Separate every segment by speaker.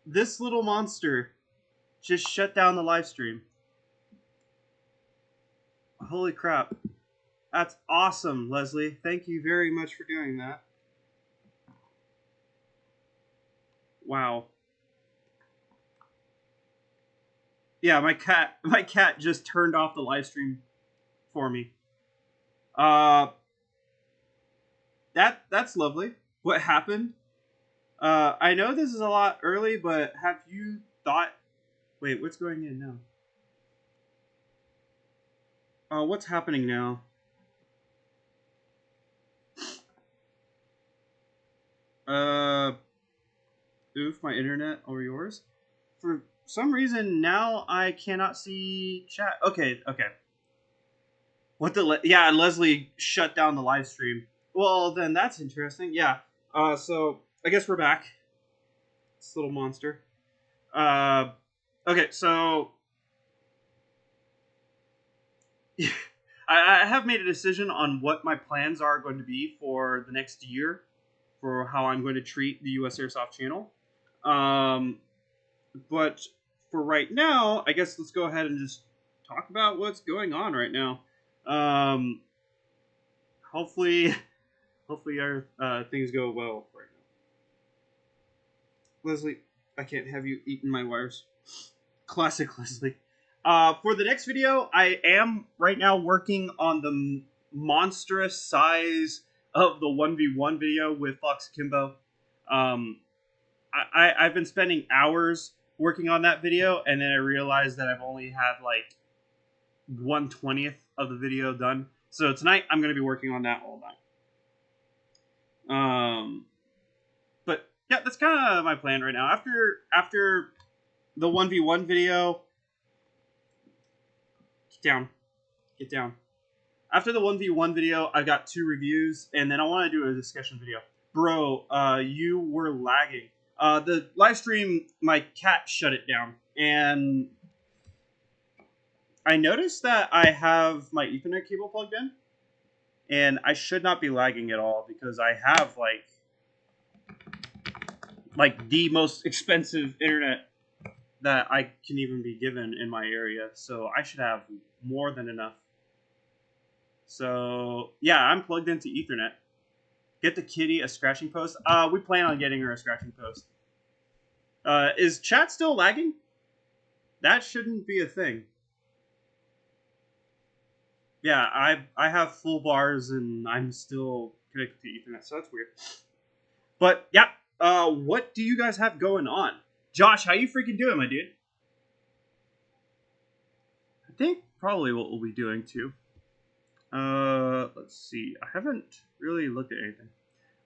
Speaker 1: This little monster just shut down the live stream. Holy crap. That's awesome, Leslie. Thank you very much for doing that. Wow. Yeah, my cat just turned off the live stream for me. That's lovely. What happened? I know this is a lot early, but have you thought? Wait, what's going in now? What's happening now? Oof, my internet or yours? For some reason, now I cannot see chat. Okay. What the? Yeah, Leslie shut down the live stream. Well, then that's interesting. Yeah. So I guess we're back. This little monster. Uh, okay, so I have made a decision on what my plans are going to be for the next year for how I'm going to treat the US Airsoft channel. But for right now, I guess let's go ahead and just talk about what's going on right now. Hopefully, our things go well right now. Leslie, I can't have you eating my wires. Classic Leslie. For the next video, I am right now working on the monstrous size of the 1v1 video with Fox Kimbo. I've been spending hours working on that video, and then I realized that I've only had like 1/20th of the video done. So tonight I'm going to be working on that all night. But yeah, that's kind of my plan right now. After the 1v1 video, get down. After the 1v1 video, I got 2 reviews, and then I want to do a discussion video. Bro, you were lagging. The live stream, my cat shut it down, and I noticed that I have my Ethernet cable plugged in, and I should not be lagging at all because I have like the most expensive internet that I can even be given in my area, so I should have more than enough. So yeah, I'm plugged into Ethernet. Get the kitty a scratching post. We plan on getting her a scratching post. Is chat still lagging? That shouldn't be a thing. Yeah, I have full bars and I'm still connected to Ethernet, so that's weird. But yeah, what do you guys have going on? Josh, how you freaking doing, my dude? I think probably what we'll be doing too. Let's see. I haven't really looked at anything.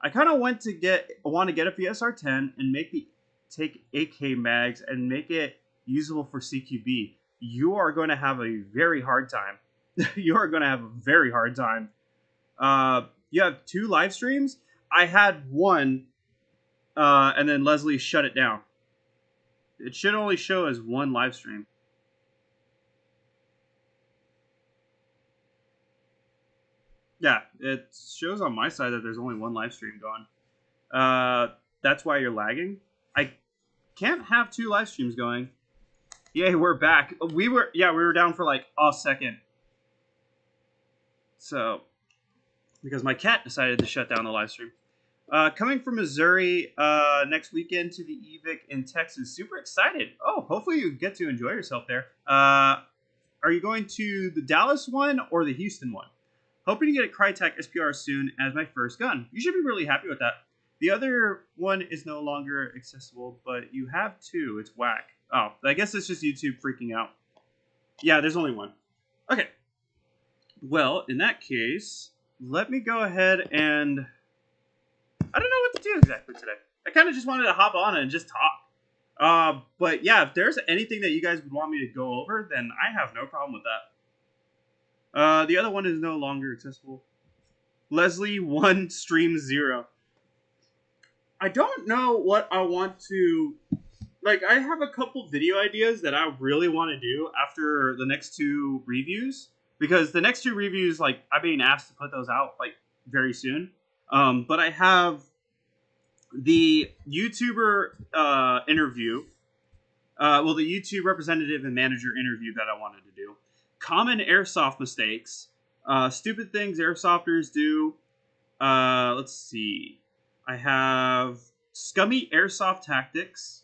Speaker 1: I kind of want to get a PSR10 and take AK mags and make it usable for CQB. You are going to have a very hard time. You are going to have a very hard time. You have 2 live streams. I had one, and then Leslie shut it down. It should only show as 1 live stream. Yeah, it shows on my side that there's only 1 live stream going. That's why you're lagging. I can't have 2 live streams going. Yay, we're back. We were down for like a second. So, because my cat decided to shut down the live stream. Coming from Missouri next weekend to the EVIC in Texas. Super excited. Oh, hopefully you get to enjoy yourself there. Are you going to the Dallas one or the Houston one? Hoping to get a Crytek SPR soon as my first gun. You should be really happy with that. The other one is no longer accessible, but you have 2. It's whack. Oh, I guess it's just YouTube freaking out. Yeah, there's only 1. Okay. Well, in that case, let me go ahead and... I don't know what to do exactly today. I kind of just wanted to hop on and just talk. But yeah, if there's anything that you guys would want me to go over, then I have no problem with that. The other one is no longer accessible. Leslie 1, stream 0. I don't know what I want to... Like, I have a couple video ideas that I really want to do after the next 2 reviews. Because the next 2 reviews, like, I'm being asked to put those out, like, very soon. But I have the YouTuber interview. Well, the YouTube representative and manager interview that I wanted to do. Common airsoft mistakes. Stupid things airsofters do. Let's see. I have scummy airsoft tactics.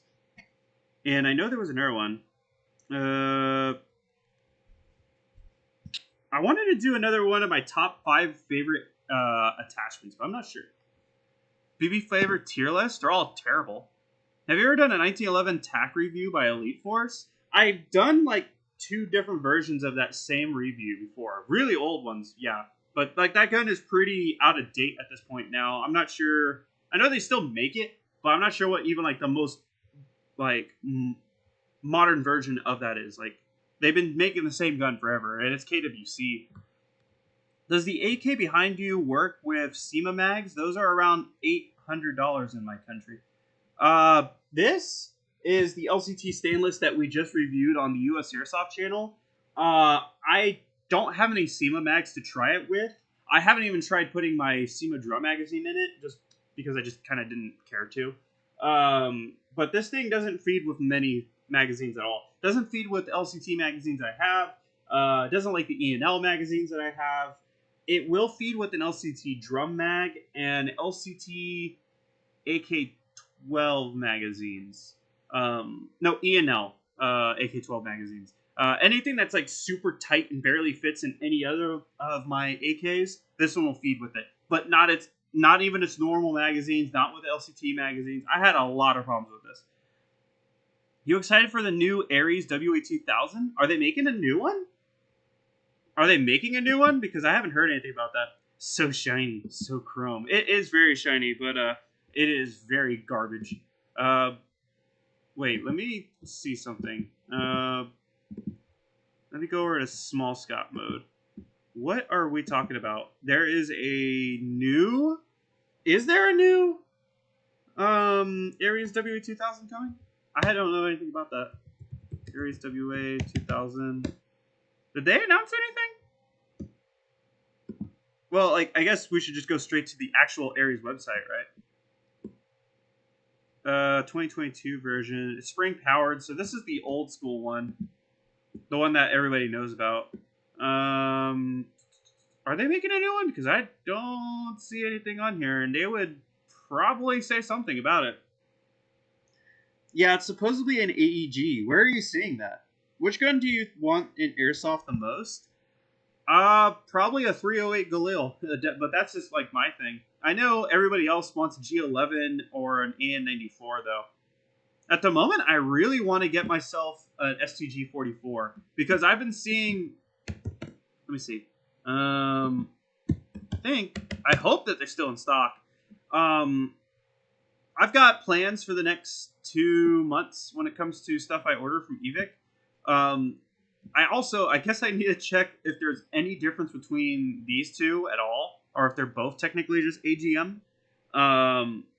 Speaker 1: And I know there was another one. I wanted to do another one of my top 5 favorite attachments, but I'm not sure. BB flavor tier list? They're all terrible. Have you ever done a 1911 TAC review by Elite Force? I've done like 2 different versions of that same review before. Really old ones, yeah. But like that gun is pretty out of date at this point now. I'm not sure. I know they still make it, but I'm not sure what even like the most like modern version of that is. Like they've been making the same gun forever, and it's KWC. Does the AK behind you work with SEMA mags? Those are around $800 in my country. This is the LCT stainless that we just reviewed on the US Airsoft channel. I don't have any SEMA mags to try it with. I haven't even tried putting my SEMA drum magazine in it, just because I just kind of didn't care to. But this thing doesn't feed with many magazines at all. Doesn't feed with LCT magazines I have. Doesn't like the E&L magazines that I have. It will feed with an LCT drum mag and LCT AK-12 magazines. No, E&L AK-12 magazines. Anything that's like super tight and barely fits in any other of my AKs, this one will feed with it. But not even its normal magazines, not with LCT magazines. I had a lot of problems with this. You excited for the new Ares WA2000? Are they making a new one? Are they making a new one? Because I haven't heard anything about that. So shiny, so chrome. It is very shiny, but it is very garbage. Wait, let me see something. Let me go over to small scope mode. What are we talking about? There is a new... Is there a new Ares WA2000 coming? I don't know anything about that. Ares WA2000. Did they announce anything? Well, like, I guess we should just go straight to the actual Ares website, right? 2022 version. It's spring powered, so this is the old school one. The one that everybody knows about. Are they making a new one? Because I don't see anything on here, and they would probably say something about it. Yeah, it's supposedly an AEG. Where are you seeing that? Which gun do you want in Airsoft the most? Probably a 308 Galil, but that's just like my thing. I know everybody else wants a G11 or an AN94 though. At the moment, I really want to get myself an STG44 because I've been seeing. Let me see. I hope that they're still in stock. I've got plans for the next 2 months when it comes to stuff I order from Evic. I guess I need to check if there's any difference between these two at all, or if they're both technically just AGM.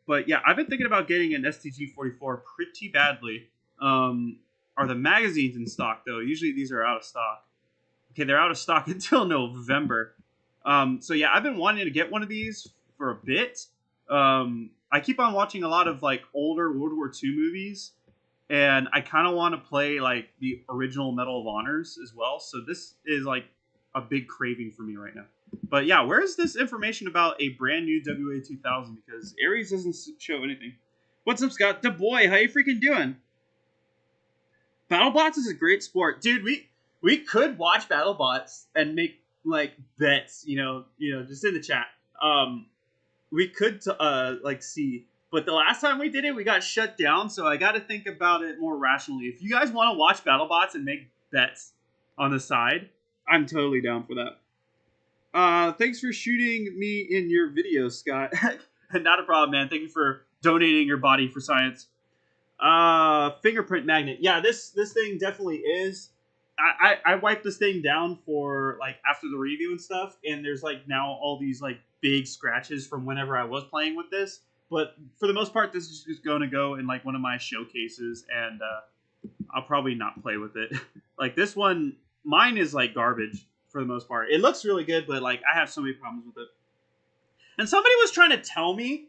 Speaker 1: But yeah, I've been thinking about getting an STG44 pretty badly. Are the magazines in stock though? Usually these are out of stock. Okay, they're out of stock until November. So yeah, I've been wanting to get one of these for a bit. I keep on watching a lot of like older World War II movies, and I kind of want to play like the original Medal of Honors as well. So this is like a big craving for me right now. But yeah, where's this information about a brand new WA2000? Because Ares doesn't show anything. What's up, Scott? Da boy, how you freaking doing? BattleBots is a great sport, dude. We could watch BattleBots and make like bets, you know, just in the chat. We could like see, but the last time we did it, we got shut down. So I got to think about it more rationally. If you guys want to watch BattleBots and make bets on the side, I'm totally down for that. Thanks for shooting me in your video, Scott. Not a problem, man. Thank you for donating your body for science. Fingerprint magnet. Yeah, this thing definitely is. I wiped this thing down for like after the review and stuff, and there's like now all these like big scratches from whenever I was playing with this. But for the most part, this is just going to go in like one of my showcases, and I'll probably not play with it. Like this one, mine is like garbage for the most part. It looks really good, but like I have so many problems with it. And somebody was trying to tell me,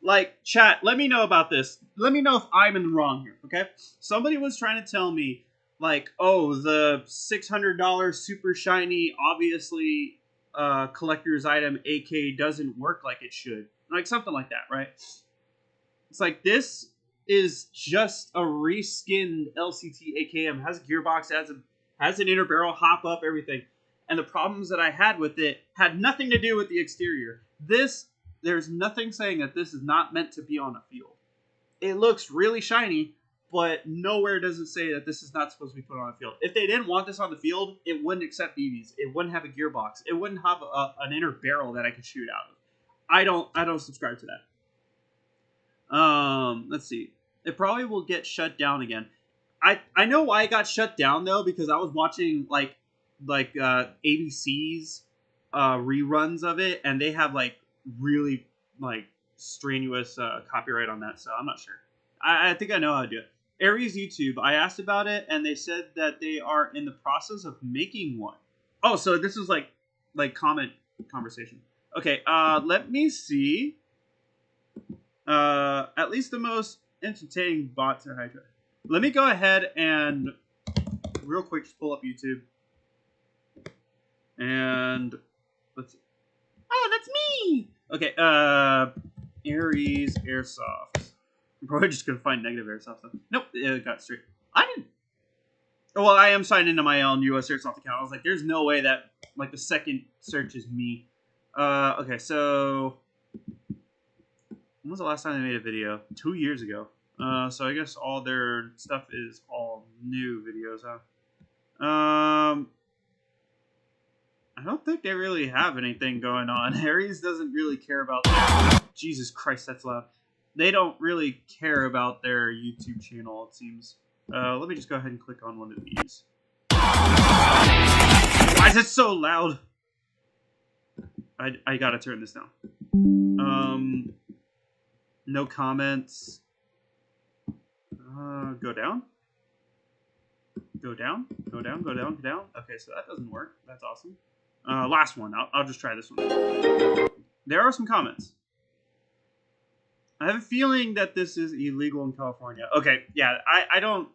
Speaker 1: Like, chat, let me know about this. Let me know if I'm in the wrong here, okay? Somebody was trying to tell me, like, oh, the $600 super shiny, obviously collector's item AK doesn't work like it should. Like, something like that, right? It's like, this is just a reskinned LCT AKM. Has a gearbox, has an inner barrel, hop up, everything. And the problems that I had with it had nothing to do with the exterior. There's nothing saying that this is not meant to be on a field. It looks really shiny, but nowhere does it say that this is not supposed to be put on a field. If they didn't want this on the field, it wouldn't accept BBs. It wouldn't have a gearbox. It wouldn't have an inner barrel that I could shoot out of. I don't subscribe to that. Let's see. It probably will get shut down again. I know why it got shut down though, because I was watching like ABC's reruns of it, and they have like really like strenuous copyright on that, so I'm not sure. I think I know how to do it. Aries YouTube, I asked about it, and they said that they are in the process of making one. Oh, so this is like comment conversation. Okay, let me see. At least the most entertaining bots are Hydra. Let me go ahead and real quick just pull up YouTube. And let's see. Oh, that's me! Okay, Aries Airsoft. I'm probably just gonna find negative Airsoft stuff. Nope, it got straight. I didn't. Well, I am signed into my own US Airsoft account. I was like, there's no way that, like, the second search is me. Okay, so when was the last time they made a video? 2 years ago. So I guess all their stuff is all new videos, huh? I don't think they really have anything going on. Aries doesn't really care about their... Jesus Christ, that's loud. They don't really care about their YouTube channel, it seems. Let me just go ahead and click on one of these. Why is it so loud? I gotta turn this down. No comments. Go down. Go down. Go down. Go down. Go down. Okay, so that doesn't work. That's awesome. Last one. I'll just try this one. There are some comments. I have a feeling that this is illegal in California. Okay, yeah, I don't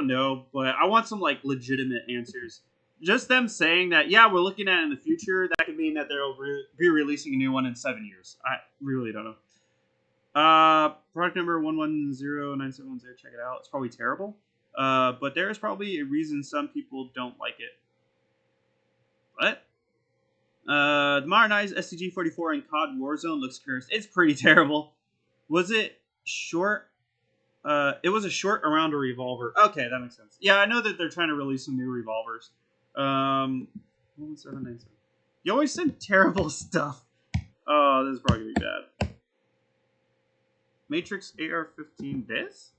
Speaker 1: know, but I want some like legitimate answers. Just them saying that, yeah, we're looking at it in the future, that could mean that they'll be releasing a new one in 7 years. I really don't know. Product number 1109710, check it out. It's probably terrible. But there is probably a reason some people don't like it. What? The modernized SCG-44 in COD Warzone looks cursed. It's pretty terrible. Was it short? It was a short around a revolver. Okay, that makes sense. Yeah, I know that they're trying to release some new revolvers. 1797. You always send terrible stuff. Oh, this is probably gonna be bad. Matrix AR-15 this?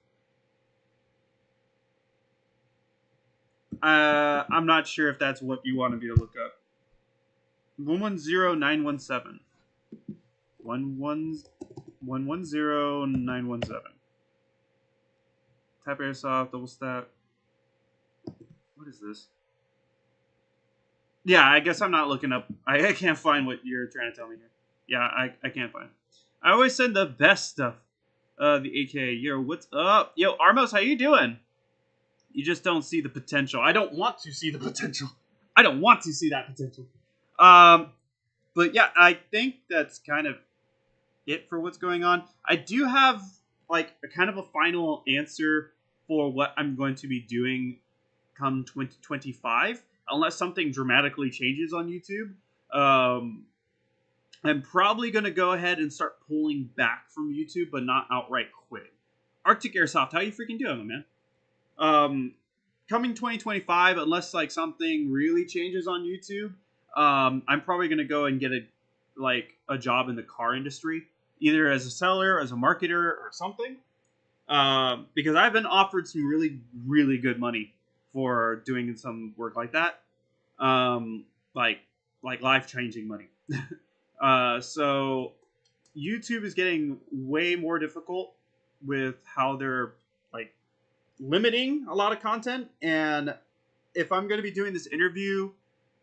Speaker 1: I'm not sure if that's what you wanted me to look up. 110917. 110917. Tap Airsoft, double stack. What is this? Yeah, I guess I'm not looking up. I can't find what you're trying to tell me here. Yeah, I can't find it. I always send the best stuff. The AK. Yo, what's up? Yo, Armos, how you doing? You just don't see the potential. I don't want to see the potential. I don't want to see that potential. But yeah, I think that's kind of it for what's going on. I do have like a kind of a final answer for what I'm going to be doing come 2025, unless something dramatically changes on YouTube. I'm probably going to go ahead and start pulling back from YouTube, but not outright quitting. Arctic Airsoft, how you freaking doing, my man? Coming 2025, unless like something really changes on YouTube, I'm probably going to go and get a job in the car industry, either as a seller, as a marketer, or something. Because I've been offered some really, really good money for doing some work like that. Like life-changing money. So YouTube is getting way more difficult with how they're like limiting a lot of content. And if I'm going to be doing this interview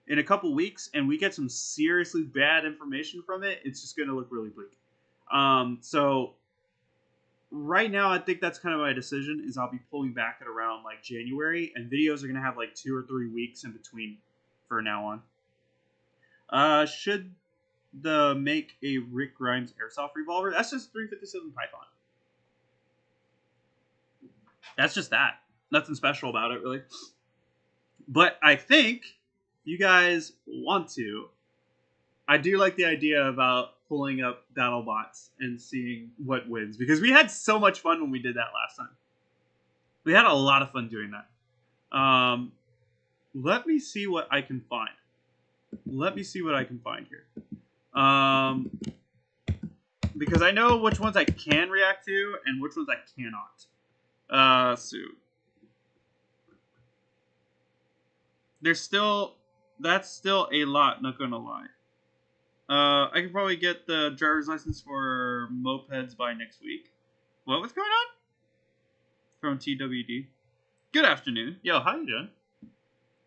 Speaker 1: in a couple weeks and we get some seriously bad information from it, it's just going to look really bleak. So right now, I think that's kind of my decision. Is I'll be pulling back at around like January, and videos are gonna have like 2 or 3 weeks in between for now on. Should the make a Rick Grimes airsoft revolver? That's just 357 Python. That's just that. Nothing special about it, really. But I think you guys want to. I do like the idea about pulling up BattleBots and seeing what wins because we had so much fun when we did that last time. We had a lot of fun doing that. Let me see what I can find. Let me see what I can find here. Because I know which ones I can react to and which ones I cannot. So that's still a lot, not gonna lie. I can probably get the driver's license for mopeds by next week. What's going on? From TWD. Good afternoon. Yo, how you doing?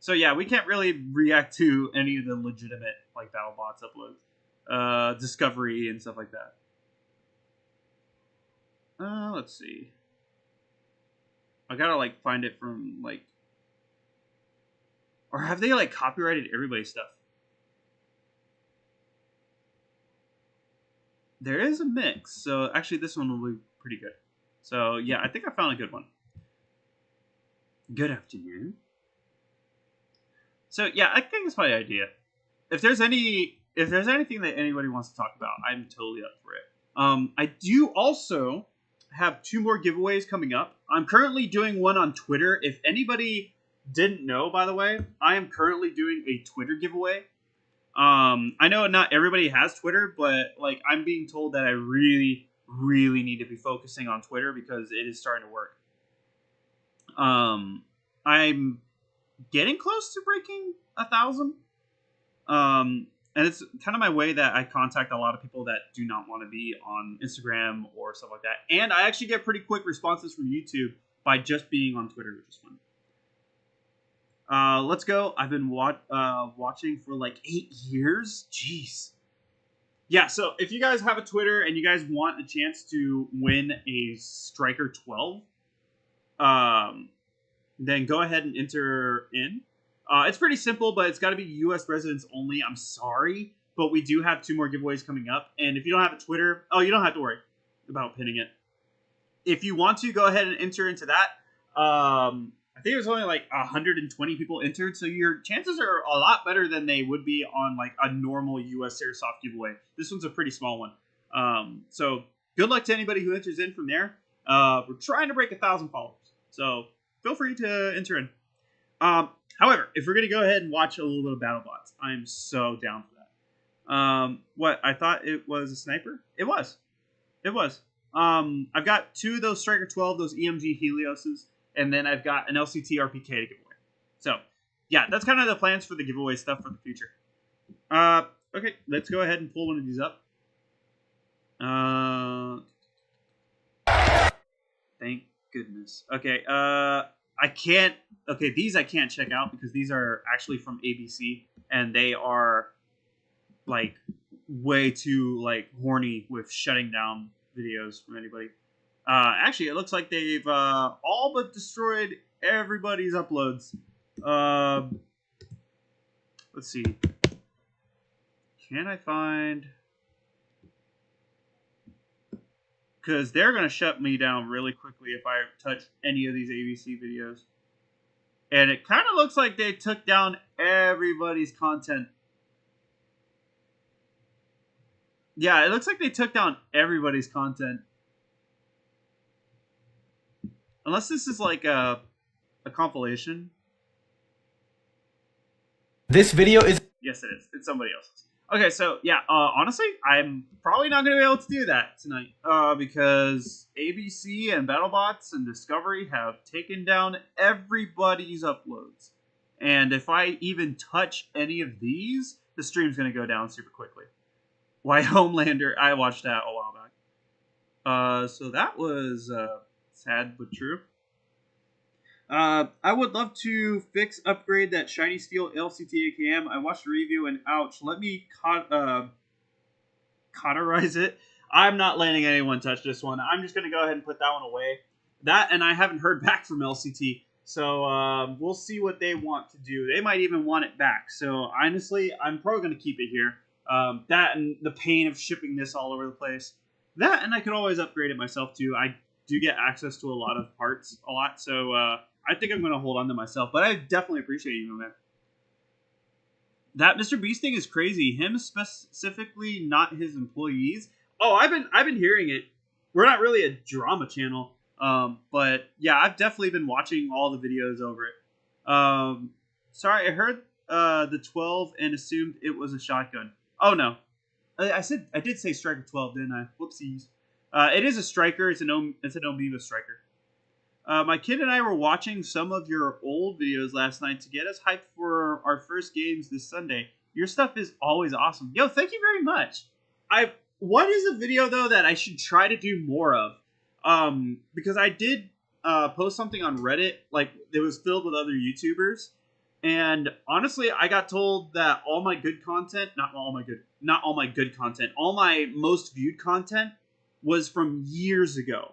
Speaker 1: So yeah, we can't really react to any of the legitimate like BattleBots uploads, Discovery and stuff like that. Let's see. I gotta like find it from like, or have they like copyrighted everybody's stuff? There is a mix, so actually this one will be pretty good. So yeah, I think I found a good one. Good afternoon. So yeah, I think that's my idea. If there's anything that anybody wants to talk about, I'm totally up for it. I do also have 2 more giveaways coming up. I'm currently doing one on Twitter. If anybody didn't know, by the way, I am currently doing a Twitter giveaway. I know not everybody has Twitter, but like I'm being told that I really, really need to be focusing on Twitter because it is starting to work. I'm getting close to breaking 1,000. And it's kind of my way that I contact a lot of people that do not want to be on Instagram or stuff like that. And I actually get pretty quick responses from YouTube by just being on Twitter, which is fun. Let's go. I've been watching for like 8 years. Jeez. Yeah, so if you guys have a Twitter and you guys want a chance to win a Striker 12, then go ahead and enter in. It's pretty simple, but it's got to be U.S. residents only. I'm sorry, but we do have 2 more giveaways coming up. And if you don't have a Twitter, you don't have to worry about pinning it. If you want to, go ahead and enter into that. I think it was only like 120 people entered, so your chances are a lot better than they would be on like a normal U.S. Airsoft giveaway. This one's a pretty small one. So good luck to anybody who enters in from there. We're trying to break 1,000 followers, so feel free to enter in. However, if we're going to go ahead and watch a little bit of BattleBots, I'm so down for that. What? I thought it was a sniper? It was. It was. I've got 2 of those Striker 12, those EMG Helioses, and then I've got an LCT RPK to give away. So, yeah, that's kind of the plans for the giveaway stuff for the future. Okay, let's go ahead and pull one of these up. Thank goodness. Okay, I can't. Okay, these I can't check out because these are actually from ABC, and they are like way too like horny with shutting down videos from anybody. Actually, it looks like they've all but destroyed everybody's uploads. Let's see. Can I find? Because they're going to shut me down really quickly if I touch any of these ABC videos. And it kind of looks like they took down everybody's content. Yeah, it looks like they took down everybody's content. Unless this is like a compilation.
Speaker 2: This video is...
Speaker 1: Yes, it is. It's somebody else's. Okay, so yeah, honestly, I'm probably not going to be able to do that tonight because ABC and BattleBots and Discovery have taken down everybody's uploads. And if I even touch any of these, the stream's going to go down super quickly. Why Homelander? I watched that a while back. So that was sad but true. I would love to upgrade that shiny steel LCT AKM. I watched the review and ouch, let me cauterize it. I'm not letting anyone touch this one. I'm just gonna go ahead and put that one away. That, and I haven't heard back from LCT, so we'll see what they want to do. They might even want it back. So honestly, I'm probably gonna keep it here. That and the pain of shipping this all over the place. That, and I could always upgrade it myself too. I do get access to a lot of parts a lot, so I think I'm gonna hold on to myself. But I definitely appreciate you, man. That Mr. Beast thing is crazy. Him specifically, not his employees. Oh, I've been hearing it. We're not really a drama channel, but yeah, I've definitely been watching all the videos over it. Sorry, I heard the 12 and assumed it was a shotgun. Oh no, I did say striker 12, didn't I? Whoopsies. It is a striker. It's an Omega striker. My kid and I were watching some of your old videos last night to get us hyped for our first games this Sunday. Your stuff is always awesome. Yo, thank you very much. What is a video though that I should try to do more of? Because I did post something on Reddit, like it was filled with other YouTubers, and honestly, I got told that all my good content, not all my good content, all my most viewed content was from years ago.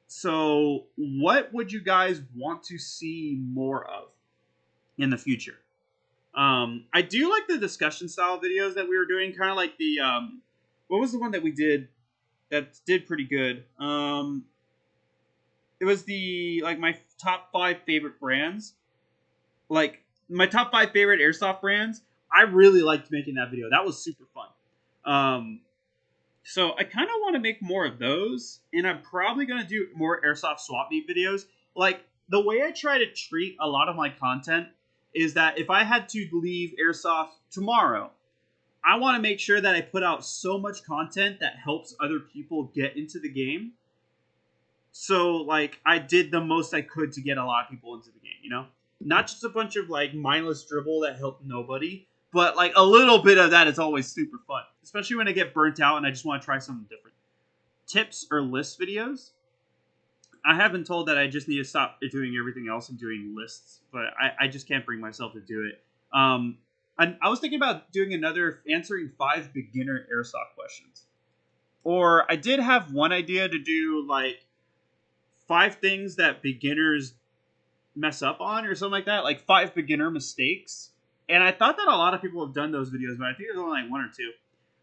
Speaker 1: So, what would you guys want to see more of in the future? I do like the discussion style videos that we were doing, kind of like the what was the one that we did that did pretty good? It was the like my top 5 favorite brands, like my top 5 favorite airsoft brands. I really liked making that video. That was super fun. So I kind of want to make more of those, and I'm probably going to do more airsoft swap meet videos. Like the way I try to treat a lot of my content is that if I had to leave airsoft tomorrow, I want to make sure that I put out so much content that helps other people get into the game. So like I did the most I could to get a lot of people into the game, you know? Not just a bunch of like mindless dribble that helped nobody, but like a little bit of that is always super fun, especially when I get burnt out and I just want to try something different. Tips or list videos. I have been told that I just need to stop doing everything else and doing lists, but I just can't bring myself to do it. I was thinking about doing another answering 5 beginner airsoft questions. Or I did have one idea to do like 5 things that beginners mess up on or something like that, like 5 beginner mistakes. And I thought that a lot of people have done those videos, but I think there's only like 1 or 2.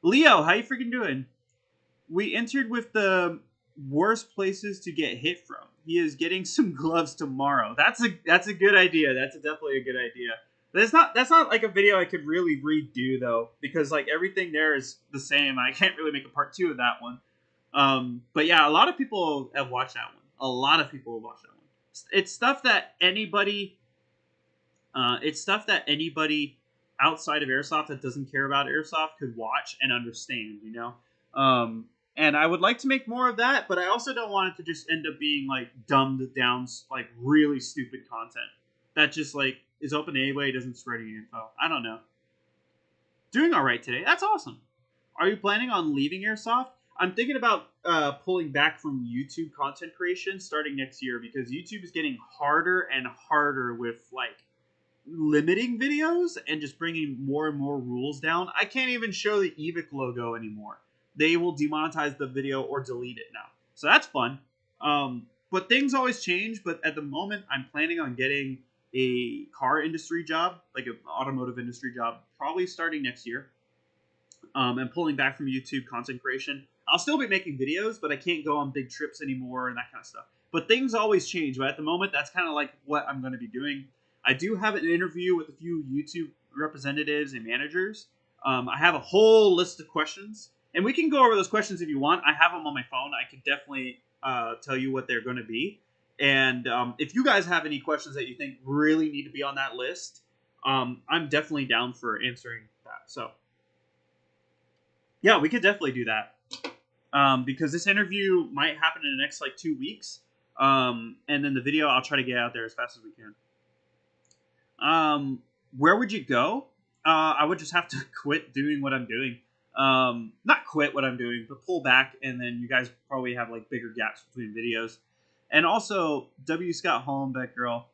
Speaker 1: Leo, how you freaking doing? We entered with the worst places to get hit from. He is getting some gloves tomorrow. That's a good idea. That's definitely a good idea. That's not like a video I could really redo though, because like everything there is the same. I can't really make a part 2 of that one. But yeah, a lot of people have watched that one. A lot of people have watched that one. It's stuff that anybody outside of airsoft that doesn't care about airsoft could watch and understand, you know. And I would like to make more of that, but I also don't want it to just end up being like dumbed down, like really stupid content that just like is open anyway, doesn't spread any info. I don't know. Doing all right today. That's awesome. Are you planning on leaving airsoft? I'm thinking about pulling back from YouTube content creation starting next year because YouTube is getting harder and harder with like limiting videos and just bringing more and more rules down. I can't even show the EVIC logo anymore. They will demonetize the video or delete it now. So that's fun. But things always change. But at the moment, I'm planning on getting a car industry job, like an automotive industry job, probably starting next year. And pulling back from YouTube content creation. I'll still be making videos, but I can't go on big trips anymore and that kind of stuff. But things always change. But at the moment, that's kind of like what I'm going to be doing. I do have an interview with a few YouTube representatives and managers. I have a whole list of questions, and we can go over those questions if you want. I have them on my phone. I could definitely tell you what they're going to be. And if you guys have any questions that you think really need to be on that list, I'm definitely down for answering that. So, yeah, we could definitely do that. Because this interview might happen in the next like 2 weeks. And then the video, I'll try to get out there as fast as we can. Where would you go? I would just have to quit doing what I'm doing. Not quit what I'm doing, but pull back, and then you guys probably have like bigger gaps between videos. And also, W. Scott Hollenbeck girl.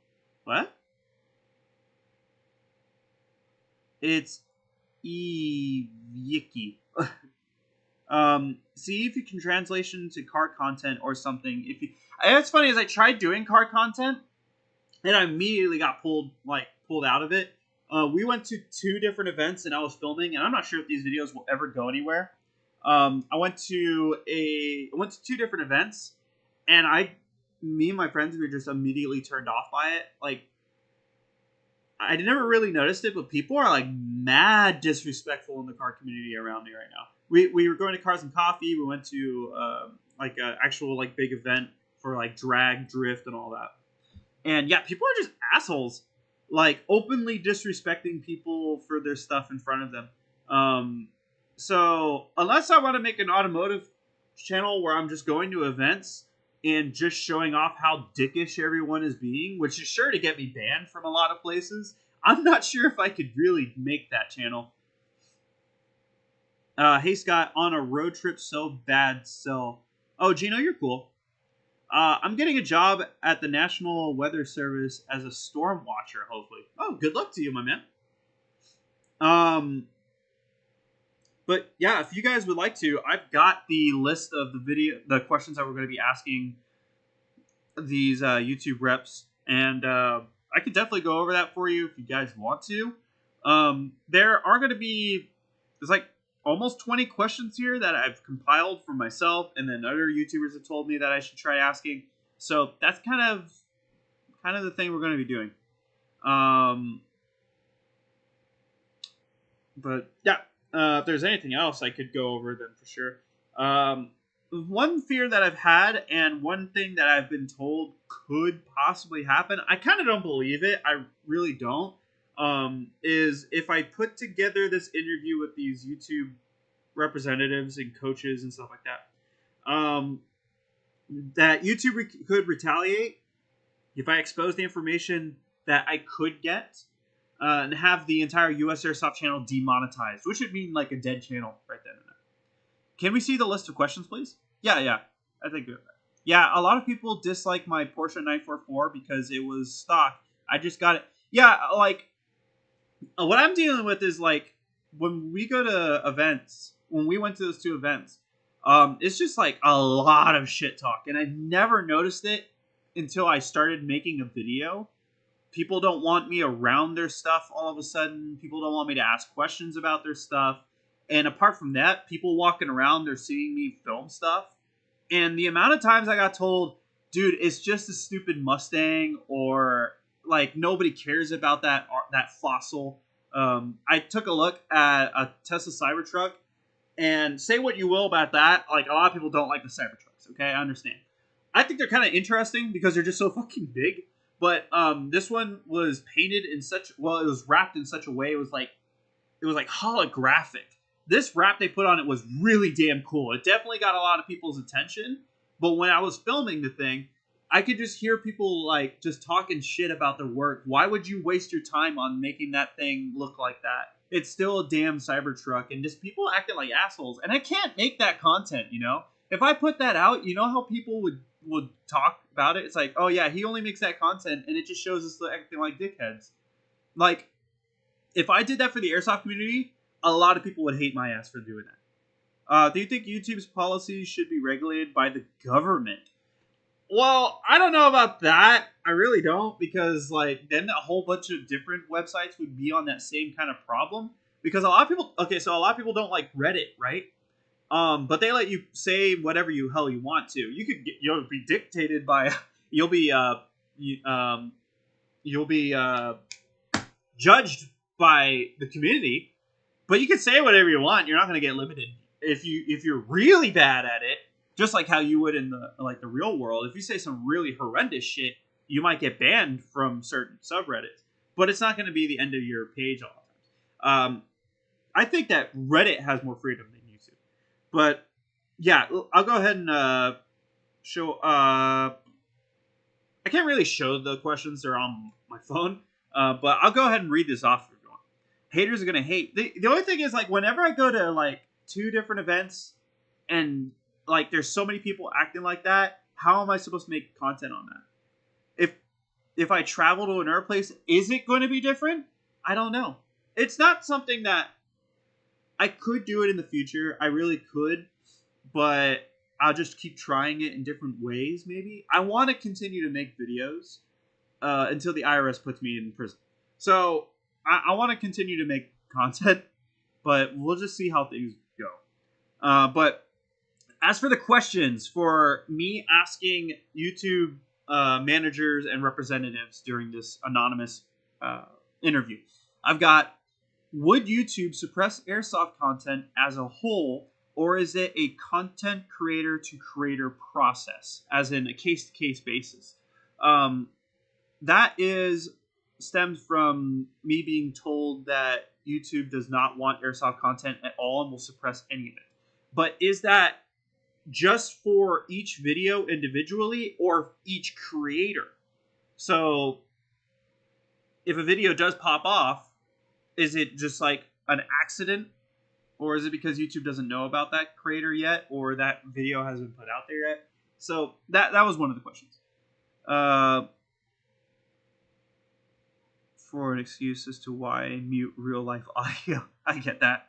Speaker 1: What? It's Yiki. See if you can translation to card content or something. If you, and it's funny, as I tried doing card content, and I immediately got pulled out of it. We went to 2 different events, and I was filming, and I'm not sure if these videos will ever go anywhere. I went to 2 different events, and me and my friends were just immediately turned off by it. Like, I never really noticed it, but people are like mad disrespectful in the car community around me right now. We were going to Cars and Coffee. We went to like an actual like big event for like drag drift and all that. And yeah, people are just assholes, like openly disrespecting people for their stuff in front of them. So unless I want to make an automotive channel where I'm just going to events and just showing off how dickish everyone is being, which is sure to get me banned from a lot of places, I'm not sure if I could really make that channel. Hey Scott, on a road trip so bad, so... Oh, Gino, you're cool. I'm getting a job at the National Weather Service as a storm watcher, hopefully. Oh, good luck to you, my man. But yeah, if you guys would like to, I've got the list of the questions that we're going to be asking these YouTube reps, and I could definitely go over that for you if you guys want to. There are going to be, there's like almost 20 questions here that I've compiled for myself, and then other YouTubers have told me that I should try asking. So that's kind of the thing we're going to be doing. But yeah, if there's anything else I could go over, then for sure. One fear that I've had, and one thing that I've been told could possibly happen, I kind of don't believe it. I really don't. Is if I put together this interview with these YouTube representatives and coaches and stuff like that, that YouTube could retaliate if I expose the information that I could get, and have the entire US Airsoft channel demonetized, which would mean like a dead channel right then and there. Can we see the list of questions, please? Yeah. I think yeah, a lot of people dislike my Porsche 944 because it was stock. I just got it. Yeah, like what I'm dealing with is like when we go to events, when we went to those 2 events, it's just like a lot of shit talk, and I never noticed it until I started making a video. People don't want me around their stuff all of a sudden. People don't want me to ask questions about their stuff. And apart from that, people walking around, they're seeing me film stuff. And the amount of times I got told, dude, it's just a stupid Mustang, or like nobody cares about that fossil. I took a look at a Tesla Cybertruck, and say what you will about that, like a lot of people don't like the Cybertrucks, okay? I understand. I think they're kind of interesting because they're just so fucking big. But this one was painted in such, well, it was wrapped in such a way, it was like holographic. This wrap they put on it was really damn cool. It definitely got a lot of people's attention. But when I was filming the thing, I could just hear people like just talking shit about their work. Why would you waste your time on making that thing look like that? It's still a damn Cybertruck, and just people acting like assholes. And I can't make that content, you know? If I put that out, you know how people would talk about it? It's like, oh yeah, he only makes that content, and it just shows us acting like dickheads. Like, if I did that for the airsoft community, a lot of people would hate my ass for doing that. Do you think YouTube's policies should be regulated by the government? Well, I don't know about that. I really don't, because like then a whole bunch of different websites would be on that same kind of problem. Because a lot of people, so a lot of people don't like Reddit, right? But they let you say whatever hell you want to. You'll be dictated by, you'll be judged by the community. But you can say whatever you want. You're not going to get limited. If you're really bad at it, just like how you would in the real world, if you say some really horrendous shit, you might get banned from certain subreddits. But it's not going to be the end of your page all the time. I think that Reddit has more freedom than YouTube. But yeah, I'll go ahead and show. I can't really show the questions; they're on my phone. But I'll go ahead and read this off. Haters are gonna hate. The only thing is, like, whenever I go to like 2 different events and like there's so many people acting like that, how am I supposed to make content on that? If I travel to another place, is it going to be different? I don't know. It's not something that I could do it in the future. I really could, but I'll just keep trying it in different ways. Maybe I want to continue to make videos until the IRS puts me in prison. So I want to continue to make content, but we'll just see how things go. But as for the questions for me asking YouTube managers and representatives during this anonymous interview, I've got: would YouTube suppress airsoft content as a whole, or is it a content creator to creator process, as in a case to case basis? That stems from me being told that YouTube does not want airsoft content at all and will suppress any of it. But is that just for each video individually or each creator? So if a video does pop off, is it just like an accident, or is it because YouTube doesn't know about that creator yet, or that video hasn't been put out there yet? So that was one of the questions. For an excuse as to why I mute real life audio. I get that.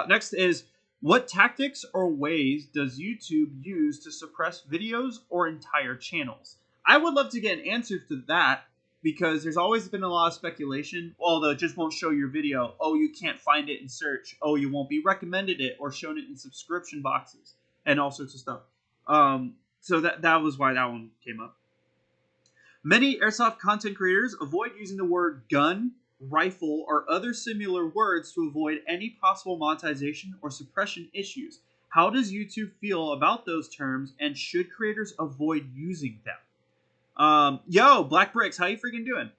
Speaker 1: Next is: what tactics or ways does YouTube use to suppress videos or entire channels? I would love to get an answer to that, because there's always been a lot of speculation. Although it just won't show your video. Oh, you can't find it in search. Oh, you won't be recommended it or shown it in subscription boxes and all sorts of stuff. So that was why that one came up. Many airsoft content creators avoid using the word gun, rifle, or other similar words to avoid any possible monetization or suppression issues. How does YouTube feel about those terms, and should creators avoid using them? Yo, Black Bricks, how you freaking doing?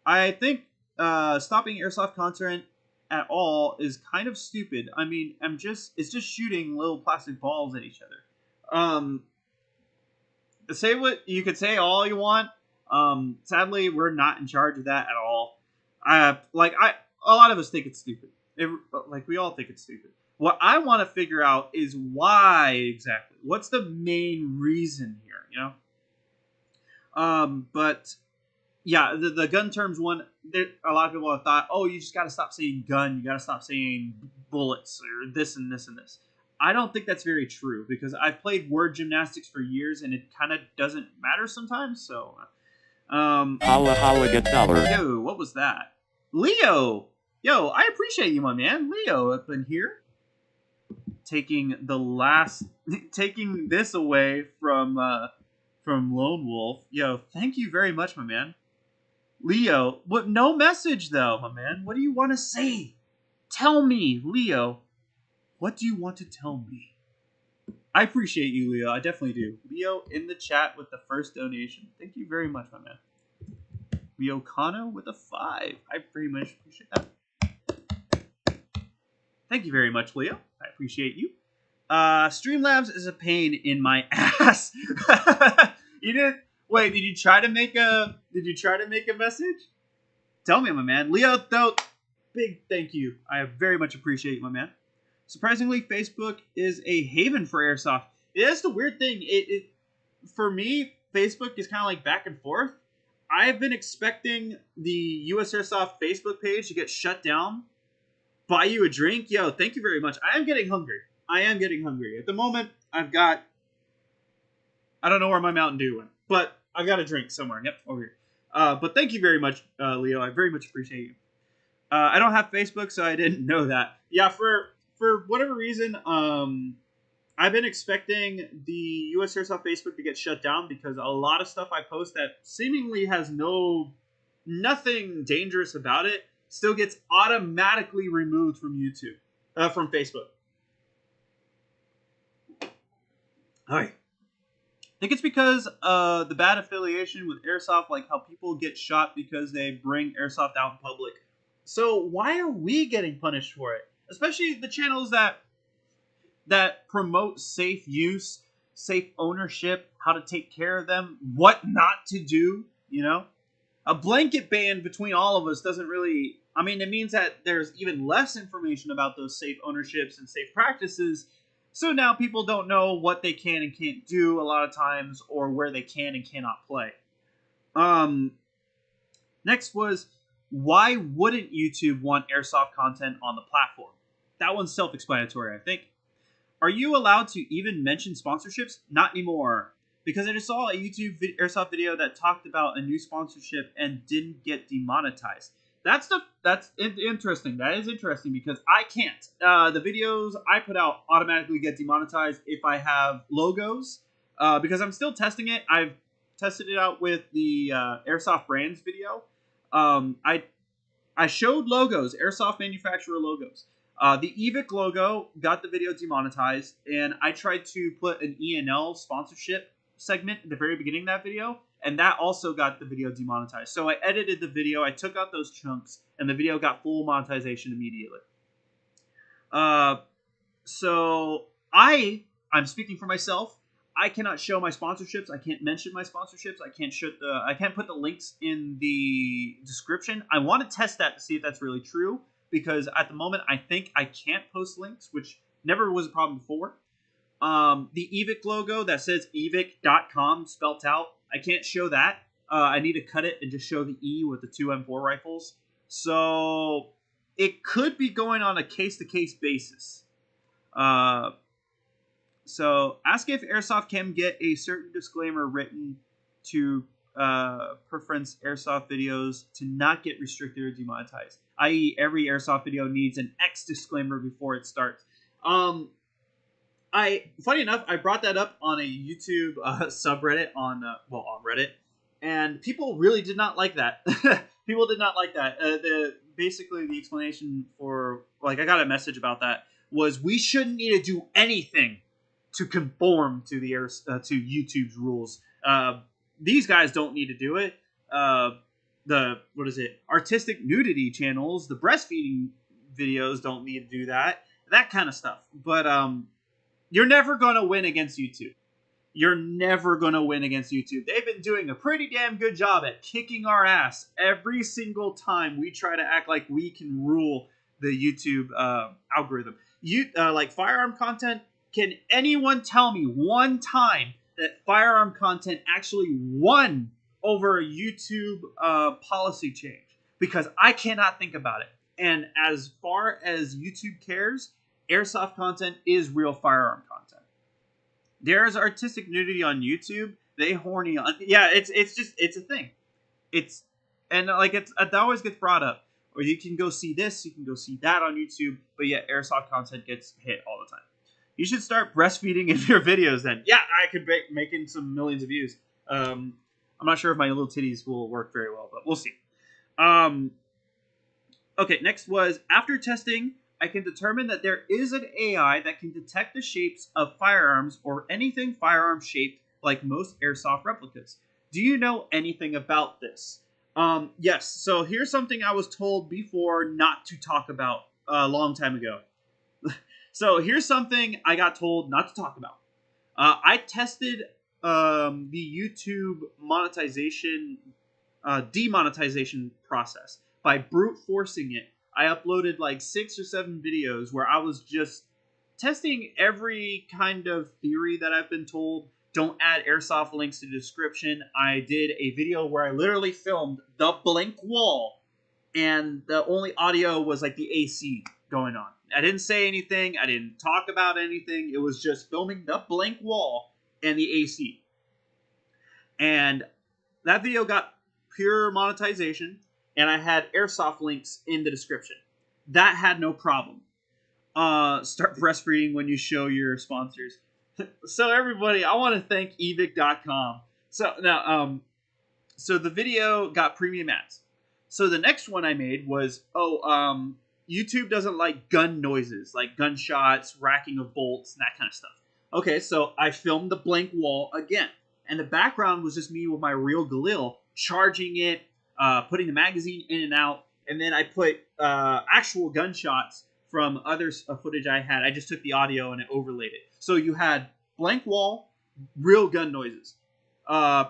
Speaker 1: I think stopping airsoft content at all is kind of stupid. I mean, it's just shooting little plastic balls at each other. Say what you could say all you want. Sadly, we're not in charge of that at all. A lot of us think it's stupid. We all think it's stupid. What I want to figure out is why exactly. What's the main reason here? You know. But yeah, the gun terms one. A lot of people have thought, oh, you just got to stop saying gun. You got to stop saying bullets or this and this and this. I don't think that's very true, because I've played word gymnastics for years and it kind of doesn't matter sometimes. So.
Speaker 2: Holla, get dollar.
Speaker 1: Yo, what was that? Leo! Yo, I appreciate you, my man. Leo up in here. Taking this away from Lone Wolf. Yo, thank you very much, my man. Leo, what? No message, though, my man. What do you want to say? Tell me, Leo. What do you want to tell me? I appreciate you, Leo. I definitely do. Leo in the chat with the first donation. Thank you very much, my man. Leo Kano with a 5. I very much appreciate that. Thank you very much, Leo. I appreciate you. Streamlabs is a pain in my ass. You did? Wait, did you try to make a message? Tell me, my man. Leo, though, big thank you. I very much appreciate you, my man. Surprisingly, Facebook is a haven for airsoft. That's the weird thing. For me, Facebook is kind of like back and forth. I've been expecting the US Airsoft Facebook page to get shut down. Buy you a drink? Yo, thank you very much. I am getting hungry. At the moment, I don't know where my Mountain Dew went, but I've got a drink somewhere. Yep, over here. But thank you very much, Leo. I very much appreciate you. I don't have Facebook, so I didn't know that. Yeah, for whatever reason, I've been expecting the US Airsoft Facebook to get shut down, because a lot of stuff I post that seemingly has nothing dangerous about it still gets automatically removed from YouTube, from Facebook. Hi. I think it's because the bad affiliation with Airsoft, like how people get shot because they bring Airsoft out in public. So why are we getting punished for it? Especially the channels that promote safe use, safe ownership, how to take care of them, what not to do, you know? A blanket ban between all of us doesn't really... I mean, it means that there's even less information about those safe ownerships and safe practices, so now people don't know what they can and can't do a lot of times, or where they can and cannot play. Next was, why wouldn't YouTube want airsoft content on the platform? That one's self-explanatory, I think. Are you allowed to even mention sponsorships? Not anymore. Because I just saw a YouTube airsoft video that talked about a new sponsorship and didn't get demonetized. That's interesting. That is interesting because I can't. The videos I put out automatically get demonetized if I have logos. Because I'm still testing it. I've tested it out with the airsoft brands video. I showed logos, airsoft manufacturer logos. The EVIC logo got the video demonetized, and I tried to put an E&L sponsorship segment at the very beginning of that video, and that also got the video demonetized. So I edited the video, I took out those chunks, and the video got full monetization immediately. So I'm speaking for myself. I cannot show my sponsorships. I can't mention my sponsorships. I can't put the links in the description. I want to test that to see if that's really true, because at the moment I think I can't post links, which never was a problem before. The EVIC logo that says evic.com spelt out, I can't show that. I need to cut it and just show the E with the two M4 rifles. So it could be going on a case-to-case basis. So ask if Airsoft can get a certain disclaimer written to preference Airsoft videos to not get restricted or demonetized. I.e., every Airsoft video needs an X disclaimer before it starts. Funny enough, I brought that up on a YouTube subreddit on Reddit, and people really did not like that. People did not like that. Basically the explanation for, I got a message about that was we shouldn't need to do anything to conform to the to YouTube's rules. These guys don't need to do it. Artistic nudity channels, the breastfeeding videos don't need to do that. That kind of stuff. But you're never gonna win against YouTube. You're never gonna win against YouTube. They've been doing a pretty damn good job at kicking our ass every single time we try to act like we can rule the YouTube algorithm. Like firearm content. Can anyone tell me one time that firearm content actually won over a YouTube policy change? Because I cannot think about it. And as far as YouTube cares, airsoft content is real firearm content. There's artistic nudity on YouTube. They horny on. Yeah, it's a thing. That always gets brought up. Or you can go see this, you can go see that on YouTube, but yet airsoft content gets hit all the time. You should start breastfeeding in your videos then. Yeah, I could be making some millions of views. I'm not sure if my little titties will work very well, but we'll see. Okay, next was, after testing, I can determine that there is an AI that can detect the shapes of firearms or anything firearm shaped like most airsoft replicas. Do you know anything about this? Yes, so here's something I was told before not to talk about a long time ago. So here's something I got told not to talk about. I tested the YouTube demonetization process by brute forcing it. I uploaded like 6 or 7 videos where I was just testing every kind of theory that I've been told. Don't add airsoft links to the description. I did a video where I literally filmed the blank wall, and the only audio was like the AC going on. I didn't say anything. I didn't talk about anything. It was just filming the blank wall and the AC. And that video got pure monetization, and I had airsoft links in the description. That had no problem. Start breastfeeding when you show your sponsors. So everybody, I want to thank evic.com. So now, so the video got premium ads. So the next one I made was, YouTube doesn't like gun noises, like gunshots, racking of bolts, and that kind of stuff. Okay, so I filmed the blank wall again. And the background was just me with my real Galil, charging it, putting the magazine in and out. And then I put actual gunshots from other footage I had. I just took the audio and I overlaid it. So you had blank wall, real gun noises.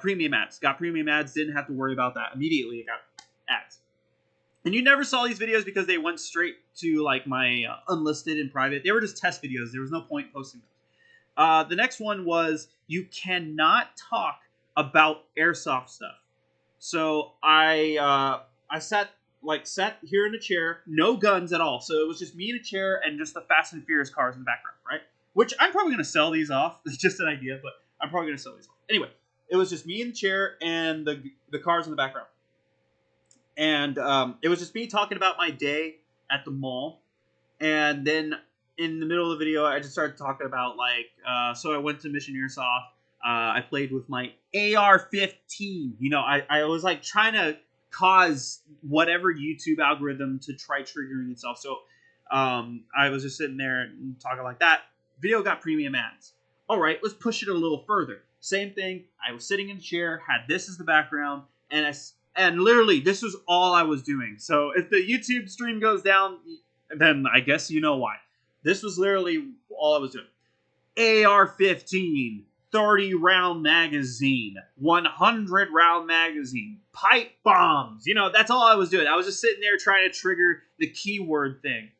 Speaker 1: Premium ads. Got premium ads, didn't have to worry about that. Immediately, I got ads. And you never saw these videos because they went straight to like my unlisted and private. They were just test videos. There was no point posting those. The next one was, you cannot talk about airsoft stuff. So I sat here in a chair, no guns at all. So it was just me in a chair and just the Fast and Furious cars in the background, right? which I'm probably going to sell these off. It's just an idea, but I'm probably going to sell these off. Anyway, it was just me in the chair and the cars in the background. And it was just me talking about my day at the mall. And then in the middle of the video, I just started talking about, like, so I went to Mission Airsoft. I played with my AR-15. You know, I was, like, trying to cause whatever YouTube algorithm to try triggering itself. So I was just sitting there and talking like that. Video got premium ads. All right, let's push it a little further. Same thing. I was sitting in a chair, had this as the background, and literally this was all I was doing. So if the YouTube stream goes down, then I guess you know why. This was literally all I was doing. AR-15, 30-round magazine, 100-round magazine, pipe bombs. You know, that's all I was doing. I was just sitting there trying to trigger the keyword thing.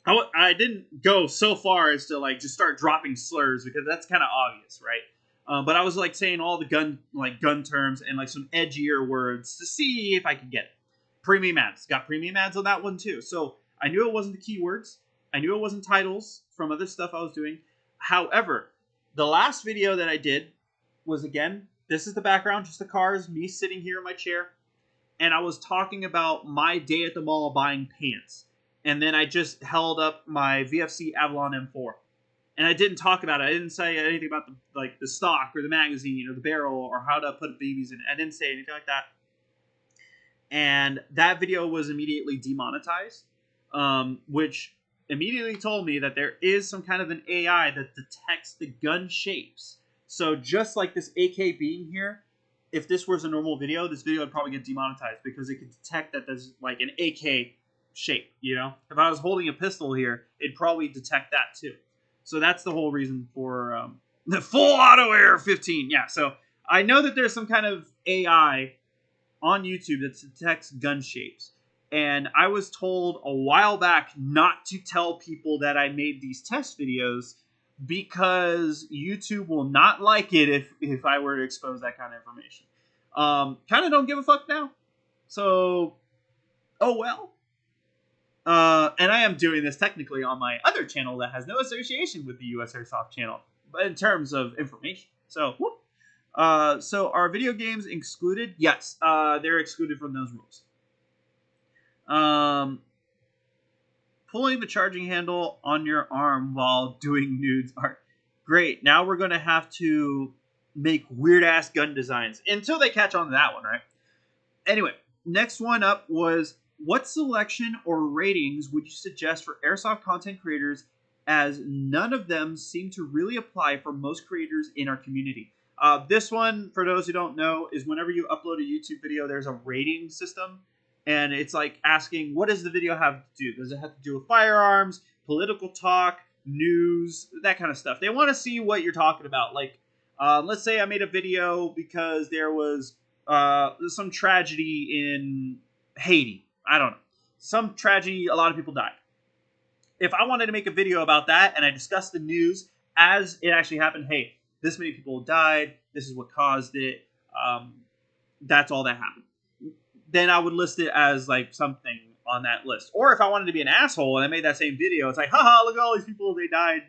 Speaker 1: I didn't go so far as to, like, just start dropping slurs, because that's kind of obvious, right? But I was, like, saying all the gun terms and, like, some edgier words to see if I could get it. Premium ads. Got premium ads on that one too. So I knew it wasn't the keywords. I knew it wasn't titles from other stuff I was doing. However, the last video that I did was, again, this is the background, just the cars, me sitting here in my chair. And I was talking about my day at the mall buying pants. And then I just held up my VFC Avalon M4. And I didn't talk about it. I didn't say anything about the stock or the magazine or the barrel or how to put babies in it. I didn't say anything like that. And that video was immediately demonetized, which immediately told me that there is some kind of an AI that detects the gun shapes. So just like this AK being here, if this was a normal video, this video would probably get demonetized because it could detect that there's like an AK shape, you know? If I was holding a pistol here, it'd probably detect that too. So that's the whole reason for the full auto AR-15. Yeah, so I know that there's some kind of AI on YouTube that detects gun shapes. And I was told a while back not to tell people that I made these test videos because YouTube will not like it if I were to expose that kind of information. Kind of don't give a fuck now. So, oh well. And I am doing this technically on my other channel that has no association with the US Airsoft channel, but in terms of information. So, whoop. So are video games excluded? Yes, they're excluded from those rules. Pulling the charging handle on your arm while doing nudes art. Great. Now we're going to have to make weird-ass gun designs until they catch on to that one, right? Anyway, next one up was, what selection or ratings would you suggest for airsoft content creators, as none of them seem to really apply for most creators in our community? This one, for those who don't know, is whenever you upload a YouTube video, there's a rating system. And it's like asking, what does the video have to do? Does it have to do with firearms, political talk, news, that kind of stuff? They want to see what you're talking about. Like, let's say I made a video because there was some tragedy in Haiti. I don't know. Some tragedy, a lot of people died. If I wanted to make a video about that and I discussed the news as it actually happened, hey, this many people died, this is what caused it, that's all that happened, then I would list it as like something on that list. Or if I wanted to be an asshole and I made that same video, it's like, haha, look at all these people, they died.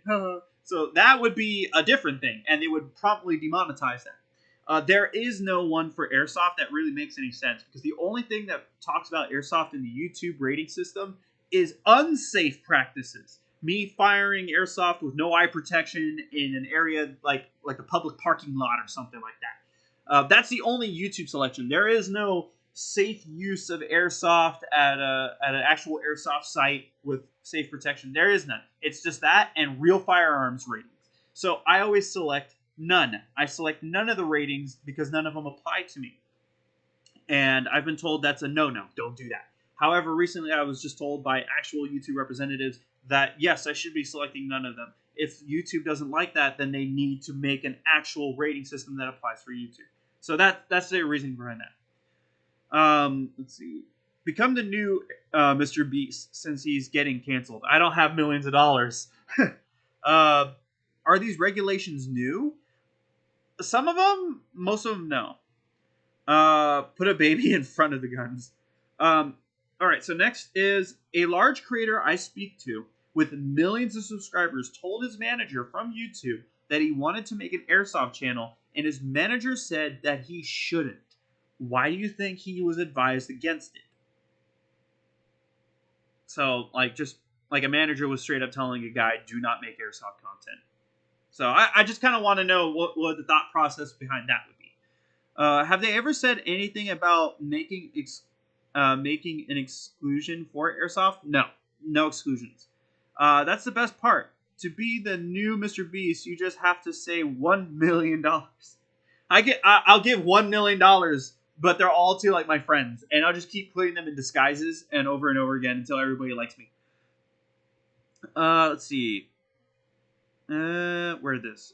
Speaker 1: So that would be a different thing, and they would promptly demonetize that. There is no one for airsoft that really makes any sense, because the only thing that talks about airsoft in the YouTube rating system is unsafe practices. Me firing airsoft with no eye protection in an area like a public parking lot or something like that. That's the only YouTube selection. There is no safe use of airsoft at an actual airsoft site with safe protection. There is none. It's just that and real firearms ratings. So I always select none. I select none of the ratings because none of them apply to me. And I've been told that's a no-no. Don't do that. However, recently I was just told by actual YouTube representatives that, yes, I should be selecting none of them. If YouTube doesn't like that, then they need to make an actual rating system that applies for YouTube. So that's the reason behind that. Let's see. Become the new Mr. Beast since he's getting canceled. I don't have millions of dollars. Are these regulations new? Some of them, most of them, no. Put a baby in front of the guns. All right, so next is, a large creator I speak to with millions of subscribers told his manager from YouTube that he wanted to make an airsoft channel, and his manager said that he shouldn't. Why do you think he was advised against it? So, just like a manager was straight up telling a guy, do not make airsoft content. So I just kind of want to know what the thought process behind that would be. Have they ever said anything about making an exclusion for airsoft? No exclusions. That's the best part. To be the new Mr. Beast, you just have to say $1 million. I'll give $1 million, but they're all to like my friends, and I'll just keep putting them in disguises and over again until everybody likes me. Let's see. Where this?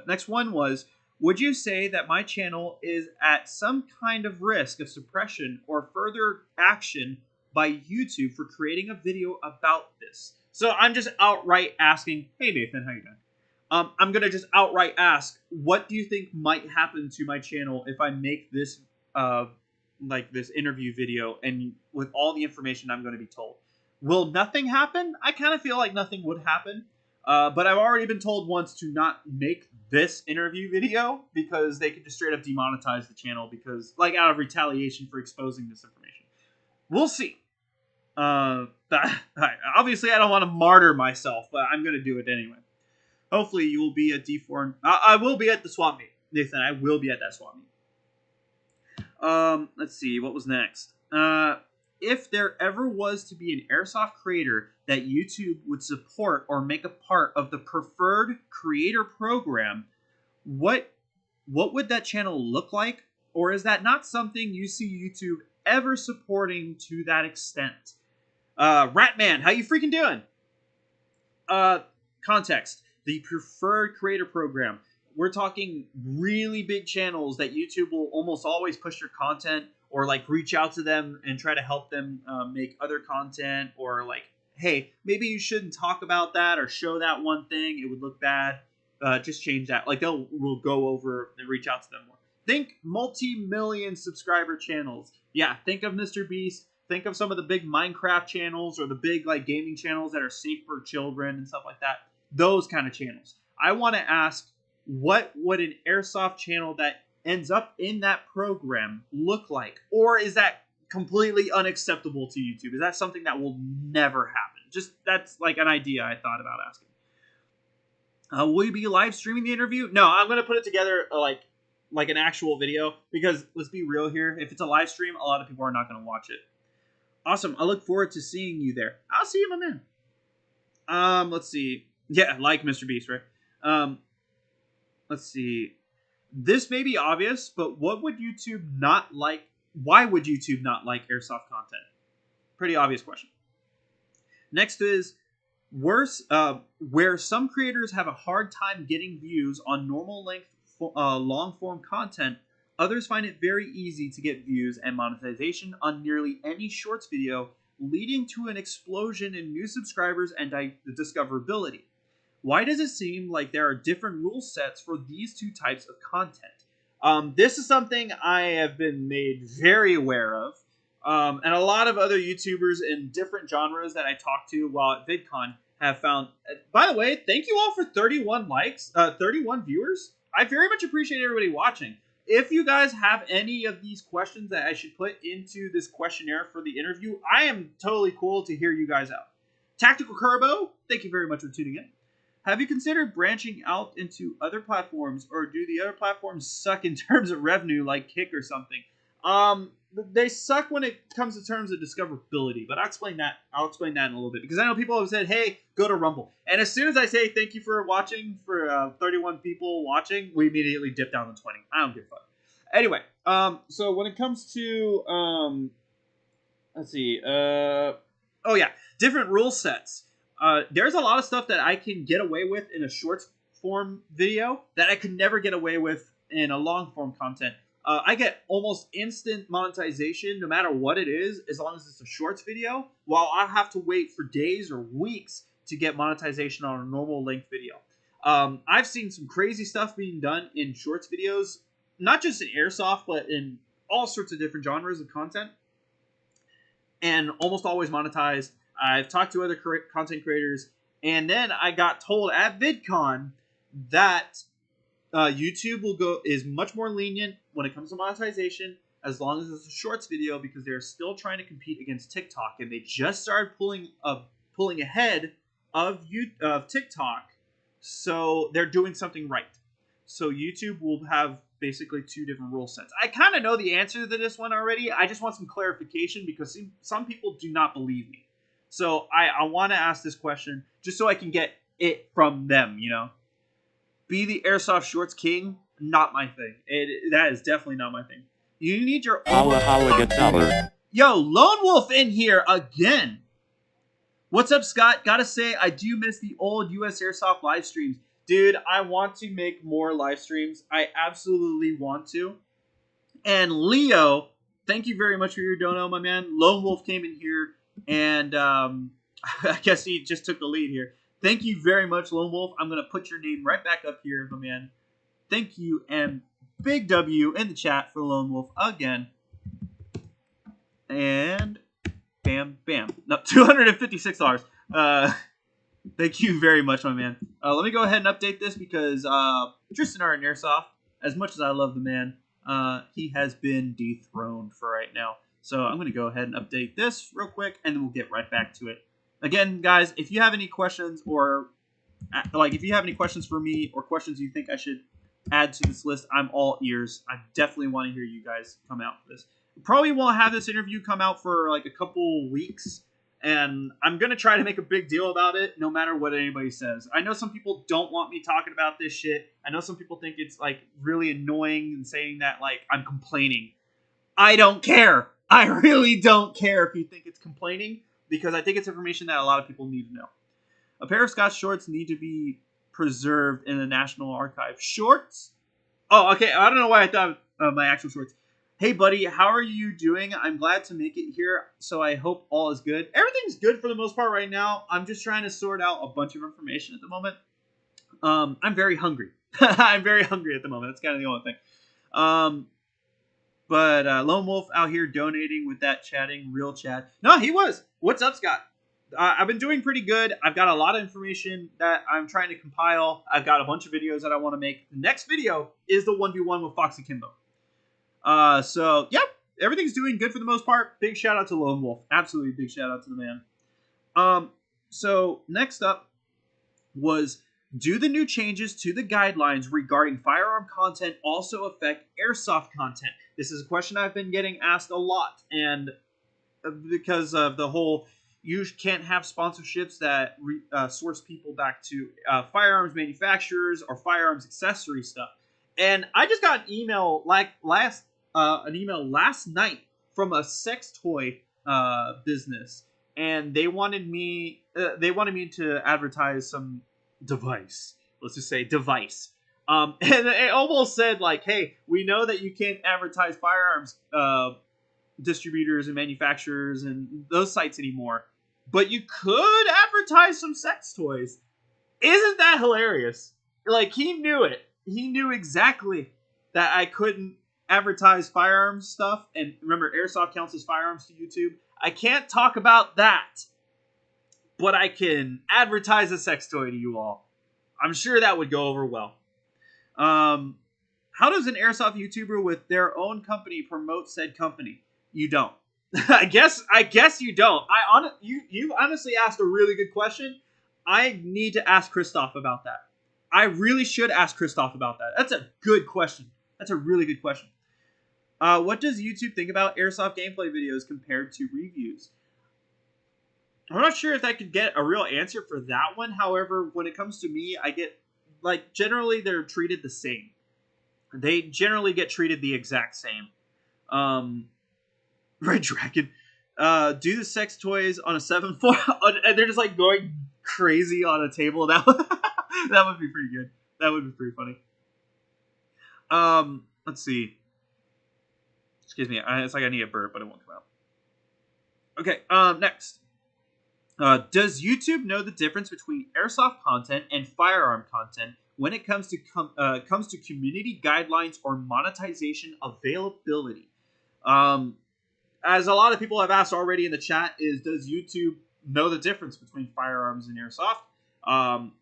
Speaker 1: Next one was, would you say that my channel is at some kind of risk of suppression or further action by YouTube for creating a video about this? So I'm just outright asking, hey Nathan, how you doing? I'm gonna just outright ask, what do you think might happen to my channel if I make this this interview video and with all the information I'm going to be told? Will nothing happen? I kind of feel like nothing would happen. But I've already been told once to not make this interview video because they could just straight up demonetize the channel because, out of retaliation for exposing this information. We'll see. Obviously, I don't want to martyr myself, but I'm going to do it anyway. Hopefully, you will be at D4. I will be at the swap meet. Nathan, I will be at that swap meet. Let's see. What was next? If there ever was to be an airsoft creator that YouTube would support or make a part of the preferred creator program, what would that channel look like? Or is that not something you see YouTube ever supporting to that extent? Ratman, how you freaking doing? Context. The preferred creator program. We're talking really big channels that YouTube will almost always push their content or reach out to them and try to help them make other content, or hey, maybe you shouldn't talk about that or show that one thing, it would look bad, just change that. We'll go over and reach out to them more. Think multi-million subscriber channels. Yeah, think of Mr. Beast, think of some of the big Minecraft channels or the big gaming channels that are safe for children and stuff like that. Those kind of channels. I want to ask, what would an airsoft channel that ends up in that program look like? Or is that completely unacceptable to YouTube? Is that something that will never happen? That's an idea I thought about asking. Will you be live streaming the interview? No, I'm going to put it together like an actual video, because let's be real here. If it's a live stream, a lot of people are not going to watch it. Awesome. I look forward to seeing you there. I'll see you, my man. Let's see. Yeah, like Mr. Beast, right? Let's see. This may be obvious, but what would YouTube not like? Why would YouTube not like airsoft content? Pretty obvious question. Next is, where some creators have a hard time getting views on normal length long form content, others find it very easy to get views and monetization on nearly any shorts video, leading to an explosion in new subscribers and discoverability. Why does it seem like there are different rule sets for these two types of content? This is something I have been made very aware of. And a lot of other YouTubers in different genres that I talked to while at VidCon have found. By the way, thank you all for 31 likes, 31 viewers. I very much appreciate everybody watching. If you guys have any of these questions that I should put into this questionnaire for the interview, I am totally cool to hear you guys out. Tactical Curbo, thank you very much for tuning in. Have you considered branching out into other platforms, or do the other platforms suck in terms of revenue, like Kick or something? They suck when it comes to terms of discoverability, but I'll explain that in a little bit, because I know people have said, hey, go to Rumble. And as soon as I say thank you for watching, for 31 people watching, we immediately dip down to 20. I don't give a fuck. Anyway, so when it comes to, let's see, oh yeah, different rule sets. There's a lot of stuff that I can get away with in a short form video that I could never get away with in a long form content. I get almost instant monetization no matter what it is, as long as it's a shorts video, while I have to wait for days or weeks to get monetization on a normal length video. I've seen some crazy stuff being done in shorts videos, not just in airsoft, but in all sorts of different genres of content, and almost always monetized. I've talked to other content creators, and then I got told at VidCon that YouTube is much more lenient when it comes to monetization as long as it's a shorts video, because they're still trying to compete against TikTok, and they just started pulling ahead of TikTok, so they're doing something right. So YouTube will have basically two different rule sets. I kind of know the answer to this one already. I just want some clarification because some people do not believe me. So I want to ask this question just so I can get it from them, you know? Be the Airsoft Shorts King? Not my thing. That is definitely not my thing. You need your own...
Speaker 2: Holla get dollar.
Speaker 1: Yo, Lone Wolf in here again. What's up, Scott? Gotta say, I do miss the old US Airsoft live streams. Dude, I want to make more live streams. I absolutely want to. And Leo, thank you very much for your dono, my man. Lone Wolf came in here, and I guess he just took the lead here. Thank you very much, Lone Wolf. I'm going to put your name right back up here, my man. Thank you, and big W in the chat for Lone Wolf again. And bam, bam. No, $256. Thank you very much, my man. Let me go ahead and update this because Tristan Art and Airsoft, as much as I love the man, he has been dethroned for right now. So I'm going to go ahead and update this real quick, and then we'll get right back to it. Again, guys, if you have any questions or if you have any questions for me or questions you think I should add to this list, I'm all ears. I definitely want to hear you guys come out for this. Probably won't have this interview come out for like a couple weeks, and I'm going to try to make a big deal about it no matter what anybody says. I know some people don't want me talking about this shit. I know some people think it's like really annoying and saying that like I'm complaining. I don't care. I really don't care if you think it's complaining, because I think it's information that a lot of people need to know. A pair of Scotch shorts need to be preserved in the National Archive. Shorts? Oh, okay. I don't know why I thought of my actual shorts. Hey, buddy, how are you doing? I'm glad to make it here, so I hope all is good. Everything's good for the most part right now. I'm just trying to sort out a bunch of information at the moment. I'm very hungry. I'm very hungry at the moment. That's kind of the only thing. But Lone Wolf out here donating with that chatting, real chat. No, he was. What's up, Scott? I've been doing pretty good. I've got a lot of information that I'm trying to compile. I've got a bunch of videos that I want to make. The next video is the 1v1 with Fox and Kimbo. So, yep, everything's doing good for the most part. Big shout out to Lone Wolf. Absolutely big shout out to the man. So, next up was, do the new changes to the guidelines regarding firearm content also affect airsoft content? This is a question I've been getting asked a lot, and because of the whole, you can't have sponsorships that source people back to firearms manufacturers or firearms accessory stuff. And I just got an email last night from a sex toy business, and they wanted me to advertise some device. Let's just say device. And it almost said like, hey, we know that you can't advertise firearms distributors and manufacturers and those sites anymore, but you could advertise some sex toys. Isn't that hilarious? Like, he knew it. He knew exactly that I couldn't advertise firearms stuff. And remember, airsoft counts as firearms to YouTube. I can't talk about that, but I can advertise a sex toy to you all. I'm sure that would go over well. How does an airsoft YouTuber with their own company promote said company? You don't. I guess you don't. You honestly asked a really good question. I need to ask Christoph about that. I really should ask Christoph about that. That's a good question. That's a really good question. What does YouTube think about airsoft gameplay videos compared to reviews? I'm not sure if I could get a real answer for that one. However, when it comes to me, I get, like, generally they're treated the same. They generally get treated the exact same. Red Dragon. Do the sex toys on a 7-4, and they're just like going crazy on a table. That would be pretty good. That would be pretty funny. Let's see. Excuse me. It's like I need a burp, but it won't come out. Okay. Next. Does YouTube know the difference between airsoft content and firearm content when it comes to community guidelines or monetization availability? As a lot of people have asked already in the chat, does YouTube know the difference between firearms and airsoft, um,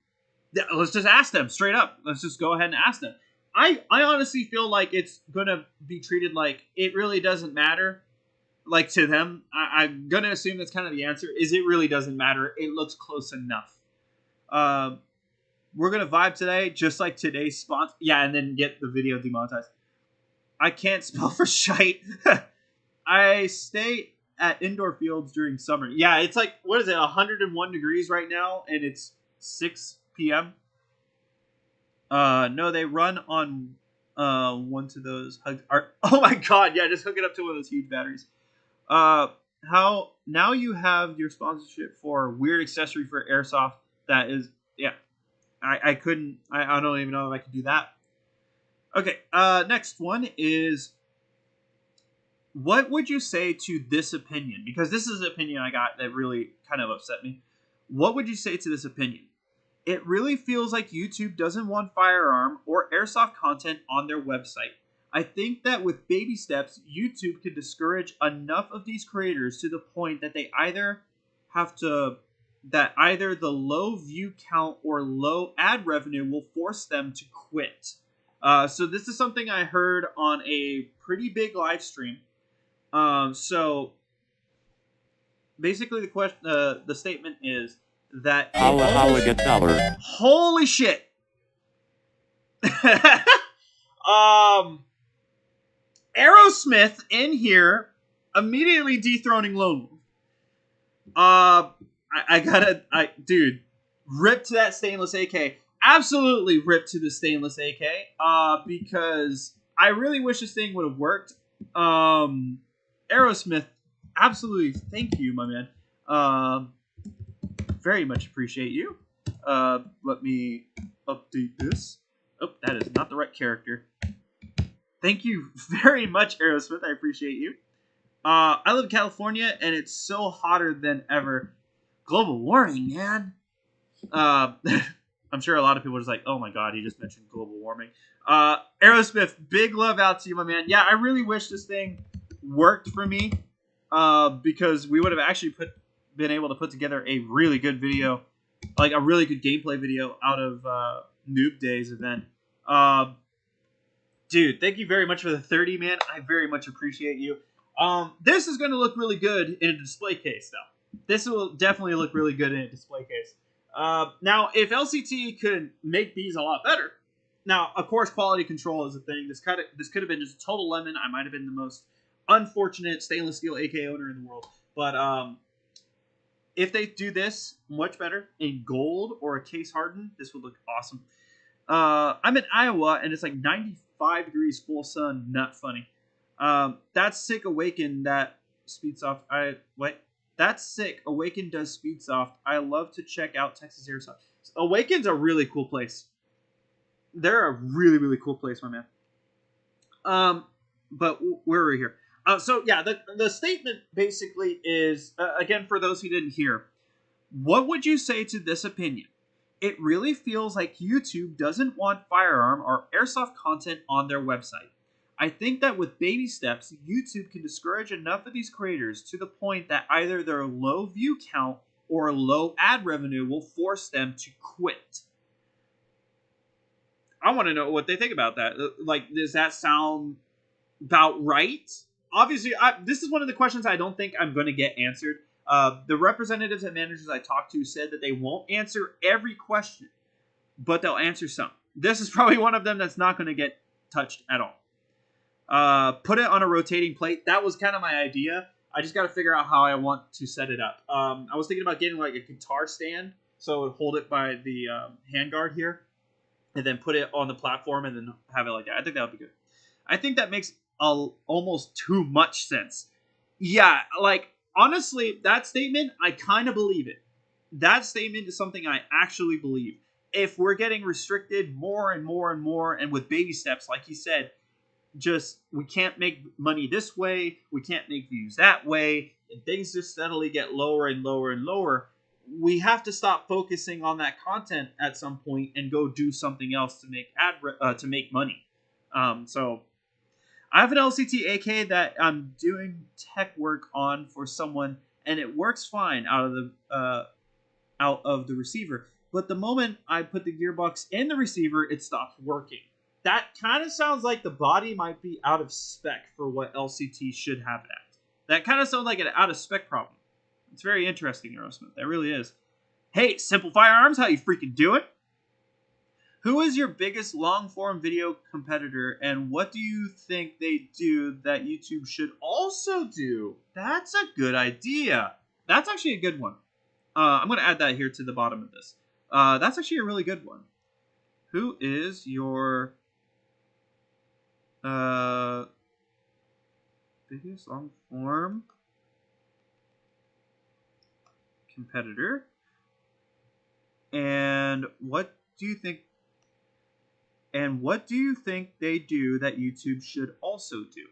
Speaker 1: let's just ask them straight up. Let's just go ahead and ask them. I honestly feel like it's gonna be treated like it really doesn't matter. Like to them, I'm gonna assume that's kind of the answer. Is it really doesn't matter? It looks close enough. Uh, we're gonna vibe today, just like today's sponsor. Yeah, and then get the video demonetized. I can't spell for shite. I stay at indoor fields during summer. Yeah, it's like what is it? 101 degrees right now, and it's 6 p.m. No, they run on one to those hugs. Oh my god, yeah, just hook it up to one of those huge batteries. How now you have your sponsorship for weird accessory for airsoft. That is, yeah, I couldn't. I don't even know if I could do that. Okay, next one is what would you say to this opinion? Because this is an opinion I got that really kind of upset me. What would you say to this opinion? It really feels like YouTube doesn't want firearm or airsoft content on their website. I think that with baby steps, YouTube could discourage enough of these creators to the point that they either have to that either the low view count or low ad revenue will force them to quit. So this is something I heard on a pretty big live stream. So basically, the statement is that
Speaker 2: Holla get dollar.
Speaker 1: holy shit. Aerosmith in here immediately dethroning Lone Wolf. Dude, rip to that stainless AK. Absolutely rip to the stainless AK. Because I really wish this thing would have worked. Aerosmith, absolutely, thank you, my man. Very much appreciate you. Let me update this. Oh, that is not the right character. Thank you very much, Aerosmith. I appreciate you. I live in California, and it's so hotter than ever. Global warming, man. I'm sure a lot of people are just like, oh my god, he just mentioned global warming. Aerosmith, big love out to you, my man. Yeah, I really wish this thing worked for me, because we would have actually been able to put together a really good video, like a really good gameplay video out of Noob Day's event. Dude, thank you very much for the 30, man. I very much appreciate you. This is going to look really good in a display case, though. This will definitely look really good in a display case. Now, if LCT could make these a lot better, now, of course, quality control is a thing. This could have been just a total lemon. I might have been the most unfortunate stainless steel AK owner in the world. But if they do this much better in gold or a case hardened, this would look awesome. I'm in Iowa, and it's like 95 degrees full sun. Not funny. That's sick. Awaken that Speedsoft. That's sick. Awaken does Speedsoft. I love to check out Texas Airsoft. Awaken's a really cool place. They're a really, really cool place, my man. But where are we here? So yeah, the statement basically is, again, for those who didn't hear, what would you say to this opinion? It really feels like YouTube doesn't want firearm or airsoft content on their website. I think that with baby steps, YouTube can discourage enough of these creators to the point that either their low view count or low ad revenue will force them to quit. I want to know what they think about that. Like, does that sound about right? Obviously, this is one of the questions I don't think I'm going to get answered. The representatives and managers I talked to said that they won't answer every question, but they'll answer some. This is probably one of them that's not going to get touched at all. Put it on a rotating plate. That was kind of my idea. I just got to figure out how I want to set it up. I was thinking about getting like a guitar stand, so I would hold it by the handguard here, and then put it on the platform and then have it like that. I think that would be good. I think that makes almost too much sense. Yeah, like, honestly, that statement, I kind of believe it. That statement is something I actually believe. If we're getting restricted more and more and more, and with baby steps, like he said, just, we can't make money this way, we can't make views that way, and things just steadily get lower and lower and lower, we have to stop focusing on that content at some point and go do something else to make money. So I have an LCT AK that I'm doing tech work on for someone, and it works fine out of the receiver. But the moment I put the gearbox in the receiver, it stops working. That kind of sounds like the body might be out of spec for what LCT should have it at. That kind of sounds like an out of spec problem. It's very interesting, Aerosmith. That really is. Hey, Simple Firearms, how you freaking doing? Who is your biggest long-form video competitor, and what do you think they do that YouTube should also do? That's a good idea. That's actually a good one. I'm going to add that here to the bottom of this. That's actually a really good one. Who is your biggest long-form competitor? And what do you think? And what do you think they do that YouTube should also do?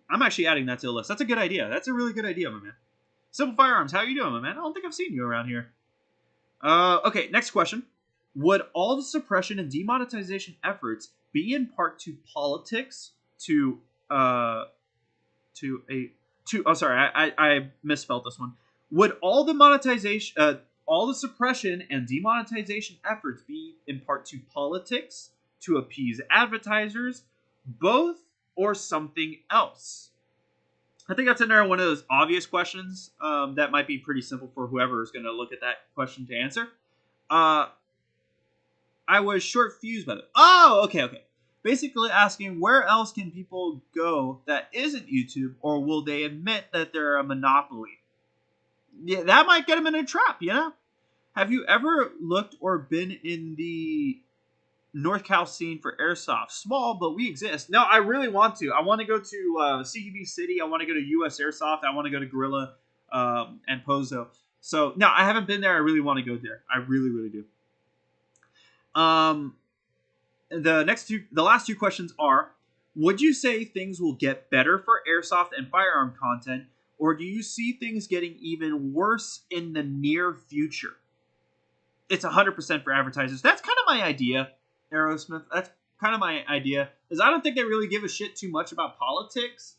Speaker 1: I'm actually adding that to the list. That's a good idea. That's a really good idea, my man. Simple Firearms, how are you doing, my man? I don't think I've seen you around here. Okay, next question. Would all the suppression and demonetization efforts be in part to politics, I misspelled this one. Would all the all the suppression and demonetization efforts be in part to politics, to appease advertisers, both, or something else? I think that's another one of those obvious questions that might be pretty simple for whoever is going to look at that question to answer. I was short fused by that. Oh, okay. Basically asking where else can people go that isn't YouTube, or will they admit that they're a monopoly? Yeah, that might get them in a trap, you know? Have you ever looked or been in the North Cal scene for airsoft? Small, but we exist. No, I really want to. I want to go to CGB City. I want to go to US Airsoft. I want to go to Gorilla and Pozo. So, no, I haven't been there. I really want to go there. I really, really do. The last two questions are, would you say things will get better for airsoft and firearm content, or do you see things getting even worse in the near future? It's 100% for advertisers. That's kind of my idea, Aerosmith. That's kind of my idea. Because I don't think they really give a shit too much about politics.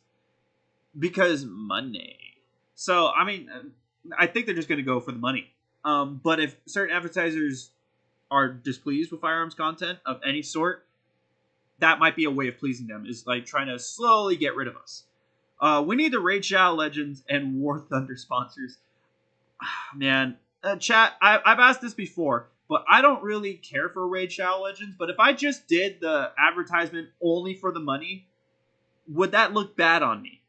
Speaker 1: Because money. So, I mean, I think they're just going to go for the money. But if certain advertisers are displeased with firearms content of any sort, that might be a way of pleasing them. Is like trying to slowly get rid of us. We need the Raid Shadow Legends and War Thunder sponsors. Man, chat, I've asked this before, but I don't really care for Raid Shadow Legends. But if I just did the advertisement only for the money, would that look bad on me?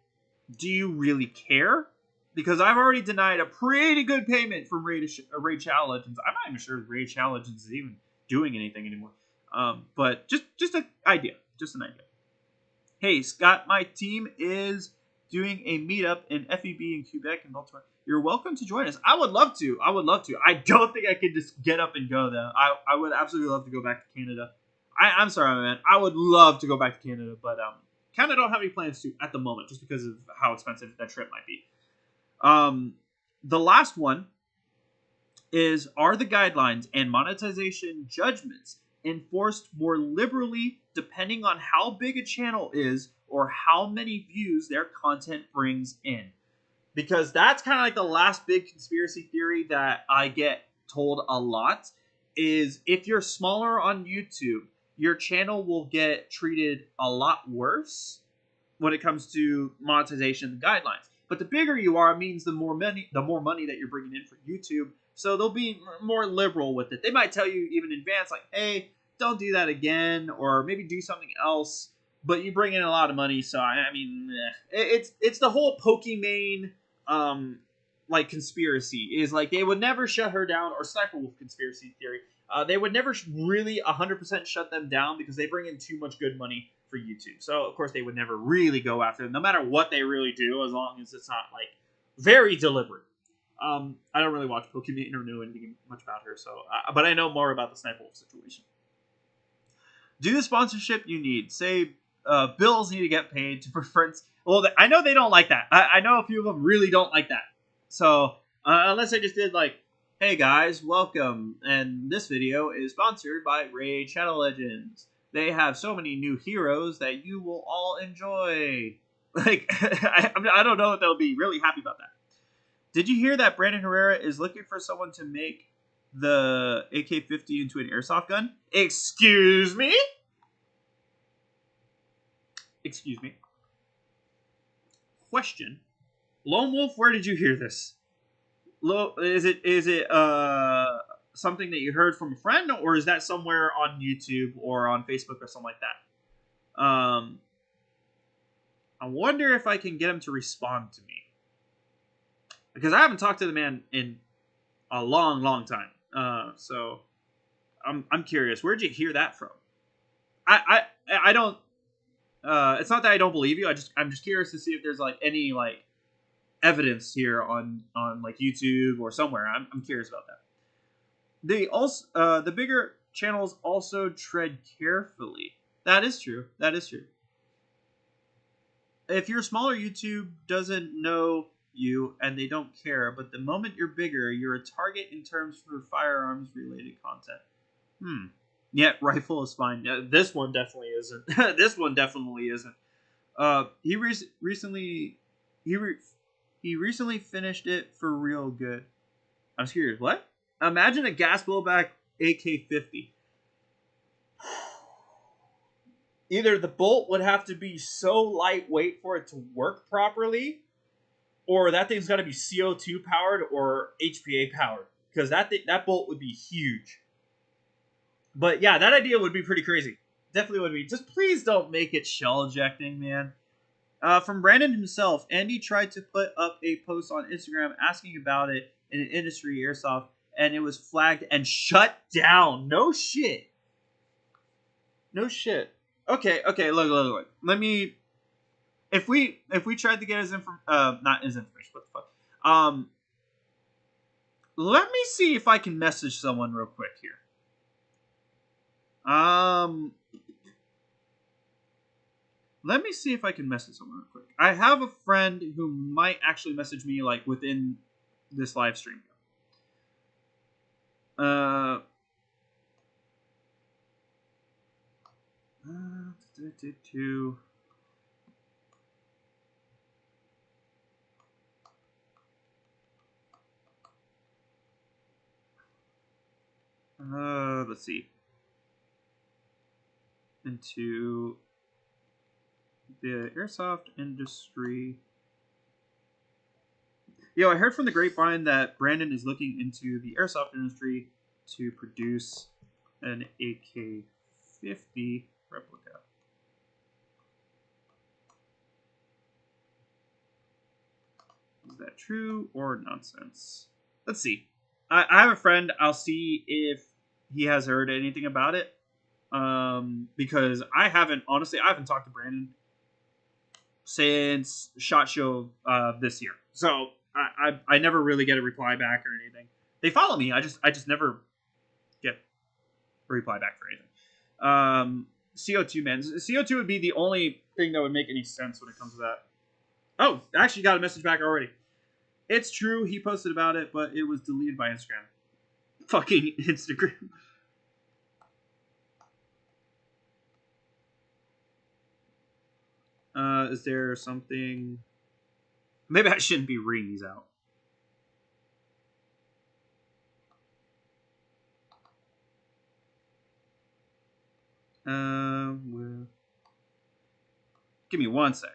Speaker 1: Do you really care? Because I've already denied a pretty good payment from Raid Shadow Legends. I'm not even sure Raid Shadow Legends is even doing anything anymore. But just an idea. Just an idea. Hey, Scott, my team is doing a meetup in FEB in Quebec and Baltimore. You're welcome to join us. I would love to. I don't think I could just get up and go, though. I would absolutely love to go back to Canada. I'm sorry, man. I would love to go back to Canada, but kind of don't have any plans to at the moment, just because of how expensive that trip might be. The last one is, are the guidelines and monetization judgments enforced more liberally depending on how big a channel is or how many views their content brings in? Because that's kind of like the last big conspiracy theory that I get told a lot, is if you're smaller on YouTube, your channel will get treated a lot worse when it comes to monetization and guidelines. But the bigger you are, it means the more money that you're bringing in for YouTube. So they'll be more liberal with it. They might tell you even in advance, like, hey, don't do that again, or maybe do something else. But you bring in a lot of money, so I mean, it's the whole Pokimane like conspiracy. Is like they would never shut her down, or Sniper Wolf conspiracy theory. They would never really 100% shut them down because they bring in too much good money for YouTube. So of course they would never really go after them, no matter what they really do, as long as it's not like very deliberate. I don't really watch Pokemon or know anything much about her, so but I know more about the Sniper Wolf situation. Do the sponsorship you need. Say bills need to get paid to preference. Well, I know they don't like that. I know a few of them really don't like that. So unless I just did like, hey guys, welcome, and this video is sponsored by Raid Shadow Legends. They have so many new heroes that you will all enjoy. Like, I don't know if they'll be really happy about that. Did you hear that Brandon Herrera is looking for someone to make the AK-50 into an airsoft gun? Excuse me? Excuse me. Question. Lone Wolf, where did you hear this? Is it something that you heard from a friend, or is that somewhere on YouTube or on Facebook or something like that? I wonder if I can get him to respond to me, because I haven't talked to the man in a long time. So I'm curious. Where'd you hear that from? I don't. It's not that I don't believe you. I'm just curious to see if there's like any like evidence here on like YouTube or somewhere. I'm curious about that. They also the bigger channels also tread carefully. That is true. That is true. If your smaller YouTube doesn't know you and they don't care, but the moment you're bigger, you're a target in terms for firearms related content. Yeah, rifle is fine. This one definitely isn't. This one definitely isn't. Recently he recently finished it for real good. I'm curious. What? Imagine a gas blowback AK-50. Either the bolt would have to be so lightweight for it to work properly, or that thing's got to be CO2 powered or HPA powered, because that bolt would be huge. But yeah, that idea would be pretty crazy. Definitely would be. Just please don't make it shell ejecting, man. From Brandon himself, Andy tried to put up a post on Instagram asking about it in an industry airsoft, and it was flagged and shut down. No shit. No shit. Okay, look. Let me. If we tried to get his not his information, what the fuck? Let me see if I can message someone real quick here. Let me see if I can message someone real quick. I have a friend who might actually message me like within this live stream. Let's see. Into the airsoft industry. Yo, I heard from the grapevine that Brandon is looking into the airsoft industry to produce an AK-50 replica. Is that true or nonsense? Let's see. I have a friend. I'll see if he has heard anything about it. Because I haven't talked to Brandon since SHOT Show this year. So I never really get a reply back or anything. They follow me. I just never get a reply back for anything. CO2, man. CO2 would be the only thing that would make any sense when it comes to that. Oh, I actually got a message back already. It's true, he posted about it, but it was deleted by Instagram. Fucking Instagram. Is there something... Maybe I shouldn't be reading these out. Well... Give me one sec.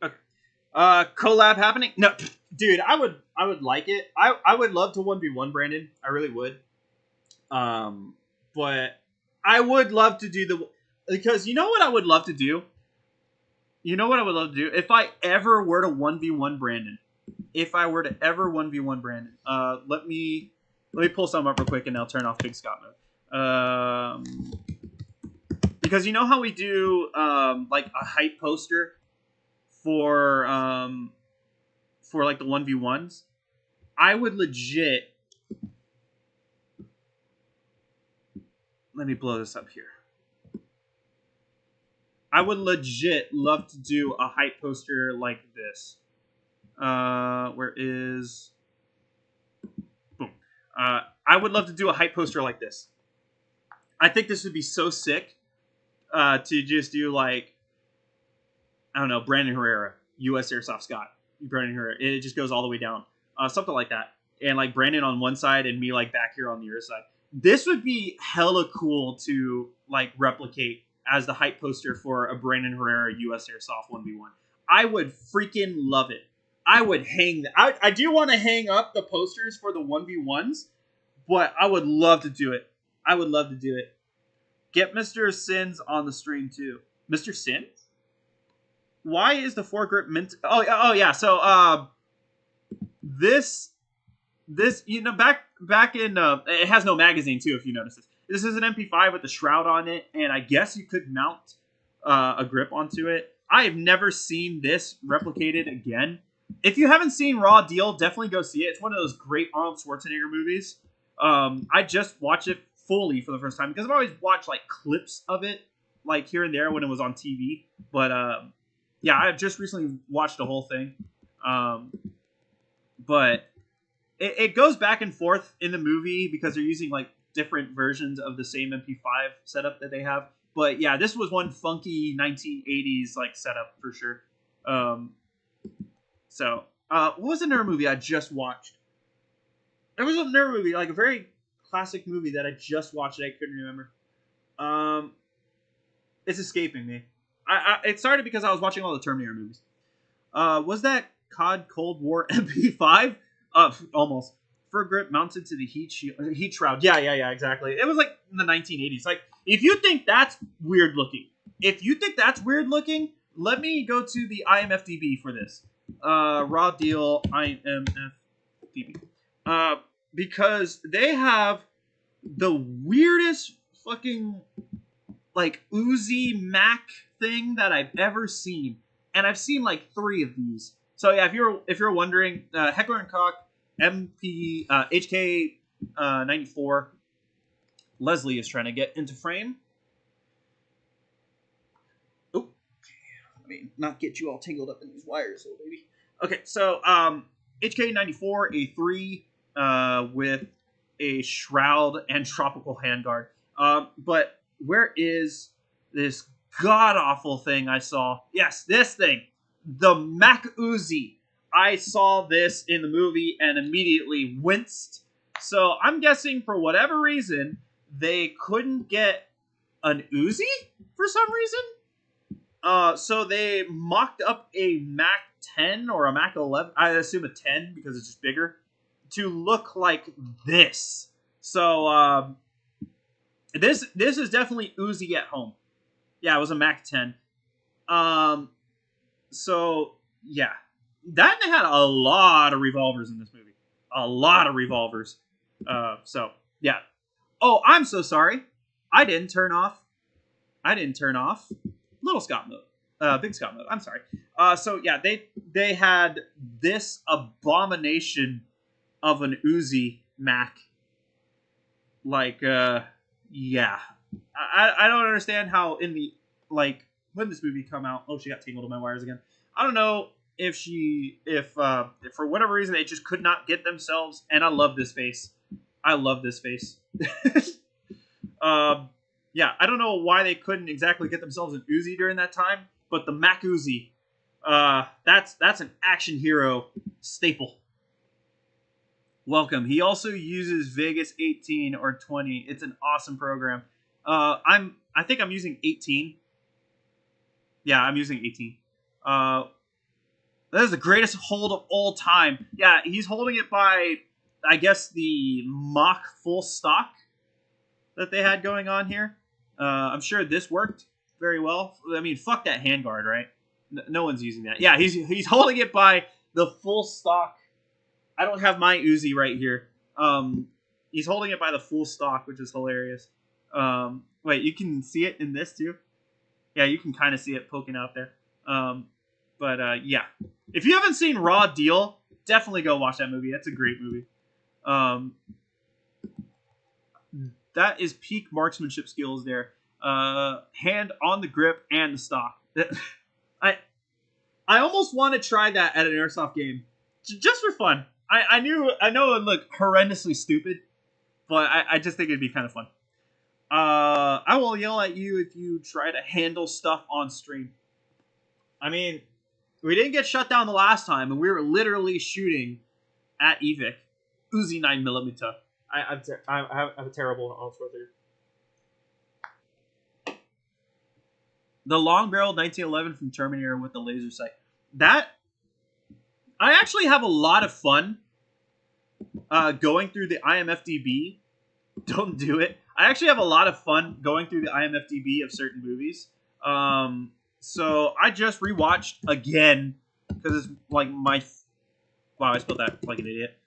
Speaker 1: Okay. Collab happening? No, dude, I would like it. I would love to 1v1 Brandon. I really would. But I would love to do because you know what I would love to do? You know what I would love to do? If I ever were to 1v1 Brandon. If I were to ever 1v1 Brandon. Let me pull some up real quick and I'll turn off Big Scott mode. Because you know how we do like a hype poster for like the 1v1s? I would legit let me blow this up here. I would legit love to do a hype poster like this. Where is... Boom. I would love to do a hype poster like this. I think this would be so sick to just do like, I don't know, Brandon Herrera, U.S. Airsoft Scott, Brandon Herrera. It just goes all the way down. Something like that. And like Brandon on one side and me like back here on the other side. This would be hella cool to like replicate as the hype poster for a Brandon Herrera U.S. Airsoft 1v1. I would freaking love it. I would hang that. I do want to hang up the posters for the 1v1s, but I would love to do it. I would love to do it. Get Mr. Sins on the stream too. Mr. Sins? Why is the foregrip mint? Oh yeah. So this back in it has no magazine too. If you notice this, this is an MP5 with a shroud on it, and I guess you could mount a grip onto it. I have never seen this replicated again. If you haven't seen Raw Deal, definitely go see it. It's one of those great Arnold Schwarzenegger movies. I just watched it fully for the first time because I've always watched like clips of it, like here and there when it was on TV. But yeah, I've just recently watched the whole thing. But it goes back and forth in the movie because they're using like different versions of the same MP5 setup that they have. But yeah, this was one funky 1980s like setup for sure. So, what was another movie I just watched? There was another movie, like a very classic movie that I just watched that I couldn't remember. It's escaping me. It started because I was watching all the Terminator movies. Was that COD Cold War MP5? Almost. Fur grip mounted to the heat shroud. Yeah, exactly. It was like in the 1980s. Like, if you think that's weird looking, let me go to the IMFDB for this. Raw Deal IMFDB. Because they have the weirdest fucking like Uzi Mac thing that I've ever seen, and I've seen like 3 of these. So yeah, if you're wondering, Heckler and Koch MP HK 94. Leslie is trying to get into frame. Oh, let me not get you all tangled up in these wires, little baby. Okay, so HK 94 A3 with a shroud and tropical handguard. But where is this god awful thing I saw? Yes, this thing, the Mac Uzi. I saw this in the movie and immediately winced. So I'm guessing for whatever reason they couldn't get an Uzi for some reason. So they mocked up a Mac 10 or a Mac 11. I assume a 10 because it's just bigger to look like this. So this is definitely Uzi at home. Yeah, it was a Mac 10. So yeah. That they had a lot of revolvers in this movie. A lot of revolvers. So, yeah. Oh, I'm so sorry. I didn't turn off Little Scott mode. Big Scott mode. I'm sorry. So, yeah, they had this abomination of an Uzi Mac. Like, yeah. I don't understand how in the, like, when this movie come out. Oh, she got tangled in my wires again. I don't know if for whatever reason they just could not get themselves, and I love this face. Yeah, I don't know why they couldn't exactly get themselves an Uzi during that time, but the Mac Uzi, that's an action hero staple. Welcome. He also uses Vegas 18 or 20. It's an awesome program. I think I'm using 18. Yeah, I'm using 18. That is the greatest hold of all time. Yeah, he's holding it by, I guess, the mock full stock that they had going on here. I'm sure this worked very well. I mean, fuck that handguard, right? No one's using that. Yeah, he's holding it by the full stock. I don't have my Uzi right here. He's holding it by the full stock, which is hilarious. Wait, you can see it in this too? Yeah, you can kind of see it poking out there. But yeah, if you haven't seen Raw Deal, definitely go watch that movie. That's a great movie. that is peak marksmanship skills there. Hand on the grip and the stock. I I almost want to try that at an airsoft game, just for fun. I know it would look horrendously stupid, but I just think it'd be kind of fun. I will yell at you if you try to handle stuff on stream. I mean, we didn't get shut down the last time, and we were literally shooting at Evic, Uzi 9mm. I have a terrible on-sword there. The long barrel 1911 from Terminator with the laser sight. That I actually have a lot of fun going through the IMFDB. Don't do it. I actually have a lot of fun going through the IMFDB of certain movies. So I just rewatched again because it's like my. Wow, I spelled that like an idiot.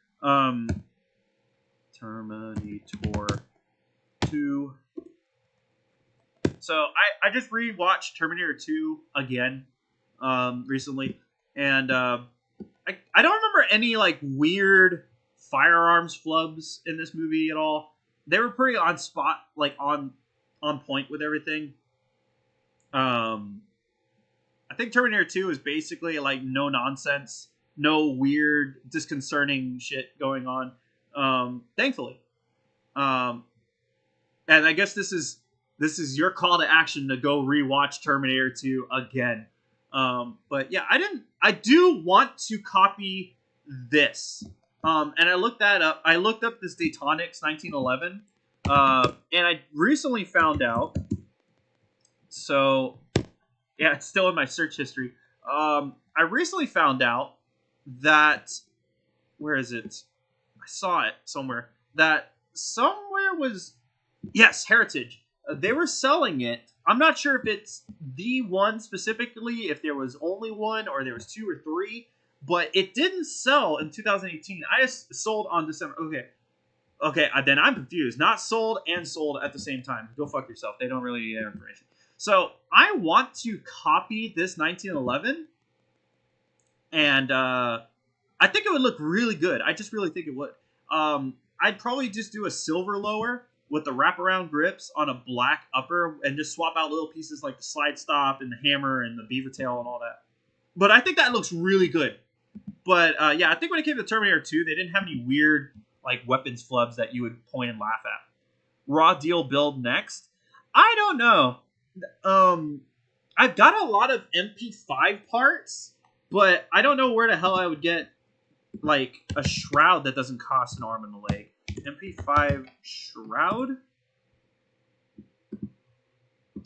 Speaker 1: Terminator 2. So I just rewatched Terminator 2 again recently, and I don't remember any like weird firearms flubs in this movie at all. They were pretty on spot, like on point with everything. I think Terminator 2 is basically like no nonsense, no weird, disconcerting shit going on. Thankfully, and I guess this is your call to action to go rewatch Terminator 2 again. But yeah, I do want to copy this. And I looked that up. I looked up this Daytonix 1911. And I recently found out. So, yeah, it's still in my search history. I recently found out that, where is it? I saw it somewhere. That somewhere was, yes, Heritage. They were selling it. I'm not sure if it's the one specifically, if there was only one, or there was two or three, but it didn't sell in 2018. I just sold on December. Okay, then I'm confused. Not sold and sold at the same time. Go fuck yourself. They don't really need that information. So I want to copy this 1911, and I think it would look really good. I just really think it would. I'd probably just do a silver lower with the wraparound grips on a black upper and just swap out little pieces like the slide stop and the hammer and the beaver tail and all that. But I think that looks really good. But yeah, I think when it came to Terminator 2, they didn't have any weird like weapons flubs that you would point and laugh at. Raw deal build next. I don't know. I've got a lot of MP5 parts, but I don't know where the hell I would get like a shroud that doesn't cost an arm and a leg. MP5 shroud?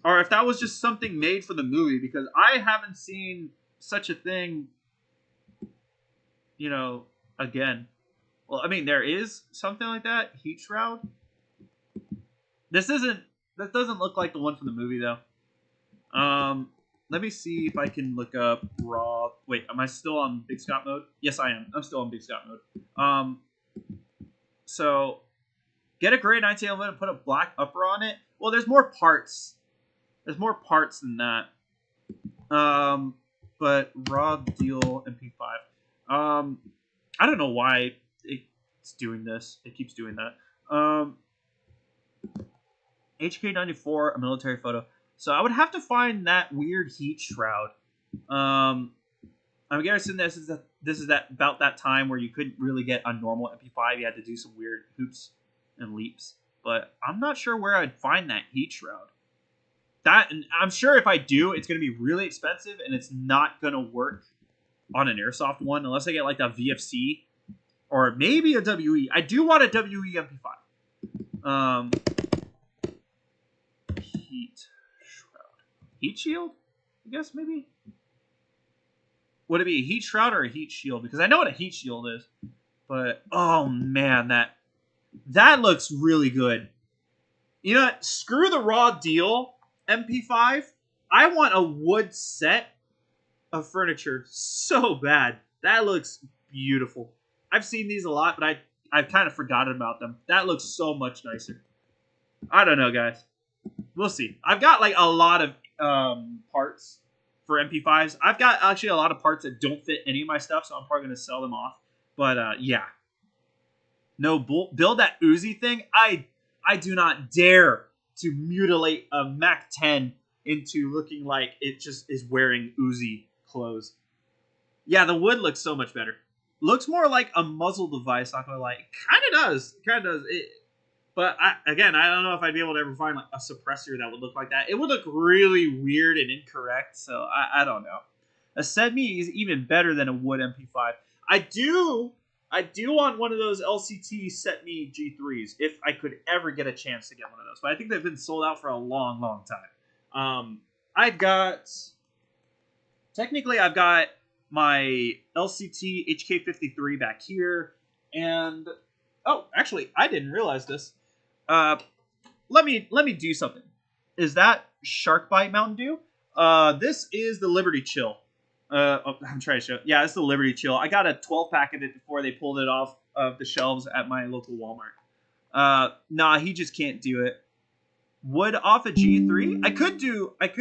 Speaker 1: Or if that was just something made for the movie, because I haven't seen such a thing, you know, again. Well, I mean, there is something like that. Heat shroud? That doesn't look like the one from the movie, though. Let me see if I can look up raw. Wait, am I still on Big Scott mode? Yes, I am. I'm still on Big Scott mode. So, get a gray 1911 and put a black upper on it. Well, there's more parts. There's more parts than that. But raw deal MP5. I don't know why it's doing this. It keeps doing that. HK94, a military photo. So I would have to find that weird heat shroud. I'm guessing this is about that time where you couldn't really get a normal MP5. You had to do some weird hoops and leaps. But I'm not sure where I'd find that heat shroud. And I'm sure if I do, it's going to be really expensive and it's not going to work on an airsoft one unless I get like a VFC or maybe a WE. I do want a WE MP5. Heat shroud. Heat shield? I guess maybe. Would it be a heat shroud or a heat shield? Because I know what a heat shield is. But, oh man, that looks really good. You know what? Screw the raw deal MP5. I want a wood set of furniture so bad. That looks beautiful. I've seen these a lot, but I've kind of forgotten about them. That looks so much nicer. I don't know, guys. We'll see. I've got like a lot of parts for MP5s. I've got actually a lot of parts that don't fit any of my stuff, so I'm probably going to sell them off. But yeah. No, build that Uzi thing. I do not dare to mutilate a Mac 10 into looking like it just is wearing Uzi clothes. Yeah, the wood looks so much better. Looks more like a muzzle device. Not gonna lie, it kind of does. It kind of does. But again, I don't know if I'd be able to ever find like a suppressor that would look like that. It would look really weird and incorrect. So I don't know. A SEDME is even better than a wood MP5. I do want one of those LCT SEDME G3s if I could ever get a chance to get one of those. But I think they've been sold out for a long, long time. I've got my LCT HK53 back here, and oh, actually, I didn't realize this. Let me do something. Is that Shark Bite Mountain Dew? This is the Liberty Chill. I'm trying to show. Yeah, it's the Liberty Chill. I got a 12-pack of it before they pulled it off of the shelves at my local Walmart. Nah, he just can't do it. Wood off a G3? I could do like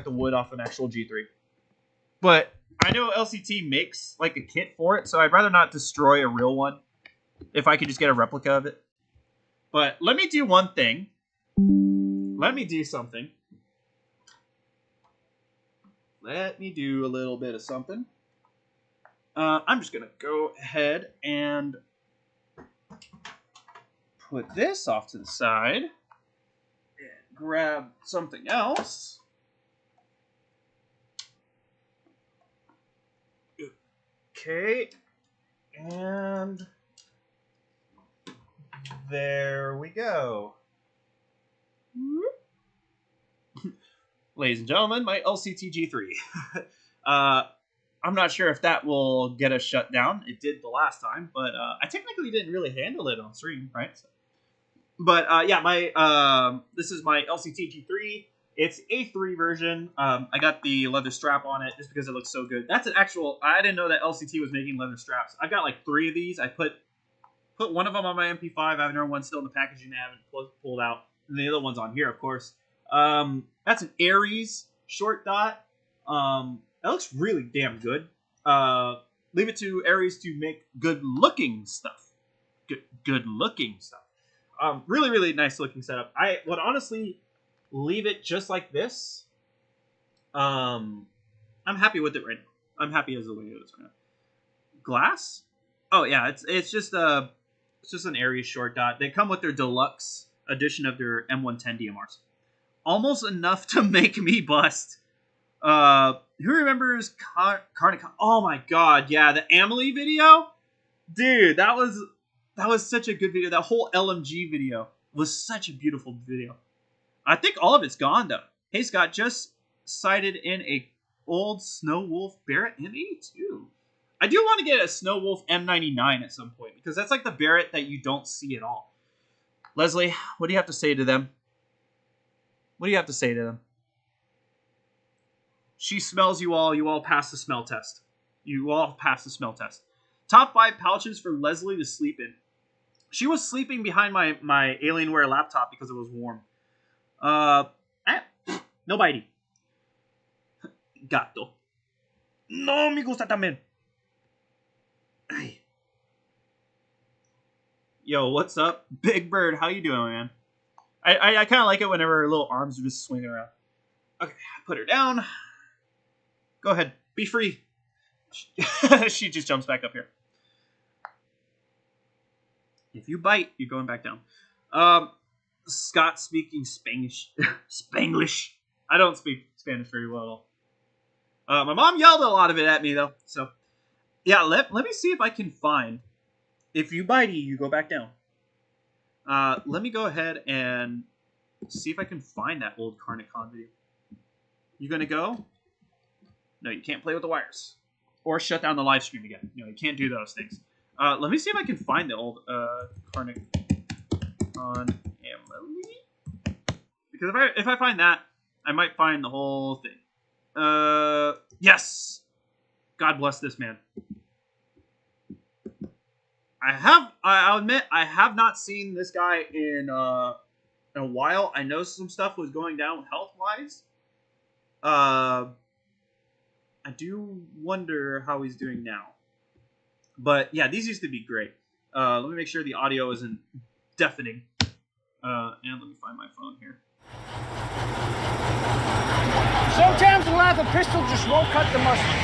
Speaker 1: the wood off an actual G3. But I know LCT makes like a kit for it, so I'd rather not destroy a real one if I could just get a replica of it. But let me do one thing. Let me do something. Let me do a little bit of something. I'm just going to go ahead and put this off to the side. And grab something else. Okay. And there we go. Ladies and gentlemen, my LCT G3. I'm not sure if that will get us shut down. It did the last time, but I technically didn't really handle it on stream, right? So, but yeah, this is my LCT G3. It's A3 version. I got the leather strap on it just because it looks so good. That's an actual. I didn't know that LCT was making leather straps. I've got like 3 of these. I put one of them on my MP5. I have another one still in the packaging I haven't pulled out, and the other one's on here, of course. That's an Aries short dot. That looks really damn good. Leave it to Aries to make good-looking stuff. Good-looking stuff. Really, really nice looking setup. I would honestly leave it just like this. I'm happy with it right now. I'm happy as the way it is right now. Glass? Oh yeah, it's just an Aries short dot. They come with their deluxe edition of their M110 DMRs. Almost enough to make me bust. Who remembers Carnic? Oh my god, yeah, the Amelie video, dude, that was such a good video. That whole LMG video was such a beautiful video. I think all of it's gone though. Hey Scott, just sighted in a old Snow Wolf Barrett M82. I do want to get a Snow Wolf M99 at some point because that's like the Barrett that you don't see at all. Leslie, what do you have to say to them? What do you have to say to them? She smells you all. You all pass the smell test. You all pass the smell test. Top 5 pouches for Leslie to sleep in. She was sleeping behind my Alienware laptop because it was warm. No bitey. Gato. No me gusta también. Ay. Yo, what's up? Big Bird, how you doing, man? I kind of like it whenever her little arms are just swinging around. Okay, put her down. Go ahead. Be free. She just jumps back up here. If you bite, you're going back down. Scott speaking Spanglish. Spanglish. I don't speak Spanish very well at all. My mom yelled a lot of it at me, though. So, yeah, let me see if I can find. If you bite, you go back down. Let me go ahead and see if I can find that old Carnicon video. You gonna go? No, you can't play with the wires. Or shut down the live stream again. You can't do those things. Let me see if I can find the old Carnicon Amelie. Because if I find that, I might find the whole thing. Yes! God bless this man. I'll admit, I have not seen this guy in a while. I know some stuff was going down health-wise. I do wonder how he's doing now. But yeah, these used to be great. Let me make sure the audio isn't deafening. And let me find my phone here.
Speaker 3: Sometimes in life, a pistol just won't cut the mustard.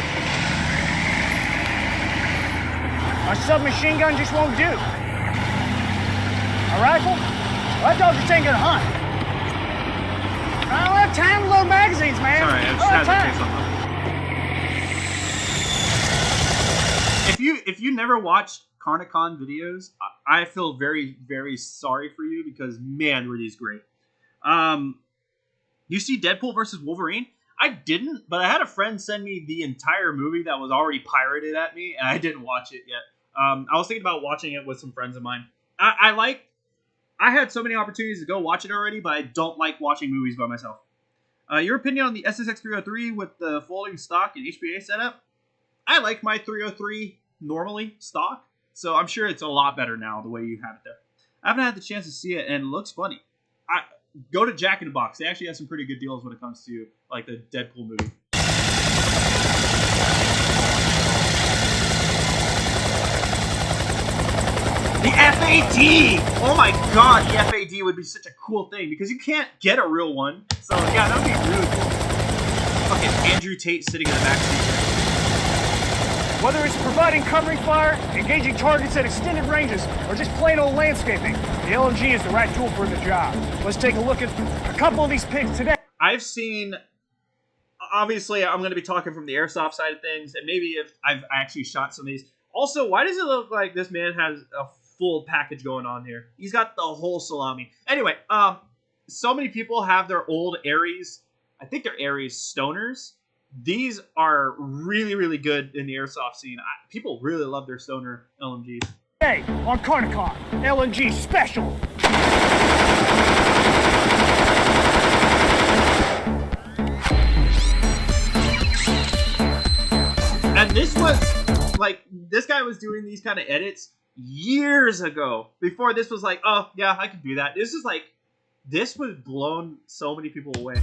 Speaker 3: A submachine gun just won't do. A rifle? Well, that dog just ain't gonna hunt. I don't have time to load magazines, man.
Speaker 1: Sorry, I just had to say something. If you never watched Carnicon videos, I feel very, very sorry for you because, man, were these great. You see Deadpool versus Wolverine? I didn't, but I had a friend send me the entire movie that was already pirated at me, and I didn't watch it yet. I was thinking about watching it with some friends of mine. I had so many opportunities to go watch it already, but I don't like watching movies by myself. Your opinion on the SSX 303 with the folding stock and HPA setup? I like my 303 normally stock, so I'm sure it's a lot better now the way you have it there. I haven't had the chance to see it, and it looks funny. Go to Jack in the Box. They actually have some pretty good deals when it comes to like the Deadpool movie. The FAD! Oh my god, the FAD would be such a cool thing because you can't get a real one. So yeah, that would be really cool. Fucking Andrew Tate sitting in the back seat.
Speaker 3: Whether it's providing covering fire, engaging targets at extended ranges, or just plain old landscaping, the LMG is the right tool for the job. Let's take a look at a couple of these pics today.
Speaker 1: I've seen, obviously, I'm going to be talking from the airsoft side of things, and maybe if I've actually shot some of these. Also, why does it look like this man has a full package going on here? He's got the whole salami. Anyway, so many people have their old Ares, I think they're Ares Stoners. These are really, really good in the airsoft scene. People really love their Stoner LMGs.
Speaker 3: Hey, on Carnicon, LMG special.
Speaker 1: And this was, like, this guy was doing these kind of edits years ago. Before this was like, oh, yeah, I can do that. This is like, this would blown so many people away.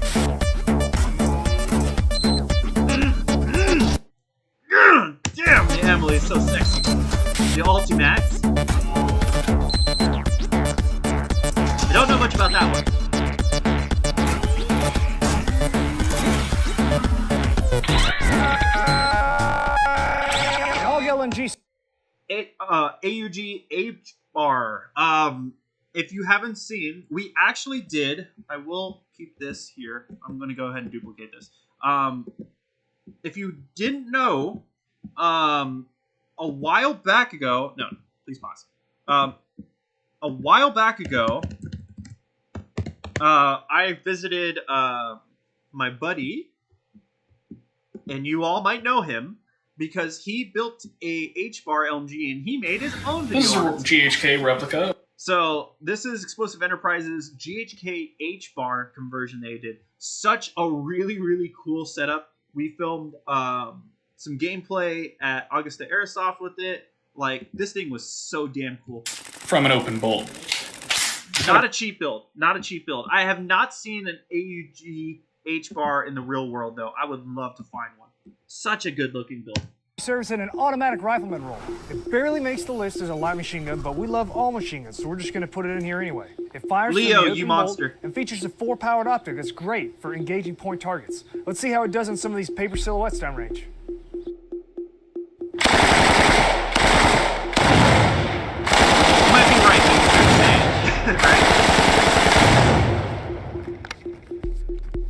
Speaker 1: Damn, the Emily is so sexy. The Ultimax. I don't know much about that one.
Speaker 3: Dog LMG.
Speaker 1: AUG H-Bar. If you haven't seen, we actually did. I will keep this here. I'm going to go ahead and duplicate this. If you didn't know, a while back ago, no, please pause. A while back ago, I visited my buddy, and you all might know him because he built a H-Bar LMG and he made his own video.
Speaker 4: This is a GHK replica.
Speaker 1: So this is Explosive Enterprises GHK H-Bar conversion they did. Such a really, really cool setup. We filmed some gameplay at Augusta Airsoft with it. Like, this thing was so damn cool.
Speaker 4: From an open bolt.
Speaker 1: Not a cheap build. Not a cheap build. I have not seen an AUG H-Bar in the real world, though. I would love to find one. Such a good-looking build.
Speaker 3: Serves in an automatic rifleman role. It barely makes the list as a light machine gun, but we love all machine guns, so we're just going to put it in here anyway. It fires
Speaker 1: Leo,
Speaker 3: from the
Speaker 1: you
Speaker 3: open bolt
Speaker 1: monster.
Speaker 3: and features a 4-powered optic that's great for engaging point targets. Let's see how it does in some of these paper silhouettes downrange.
Speaker 1: You might be right, right?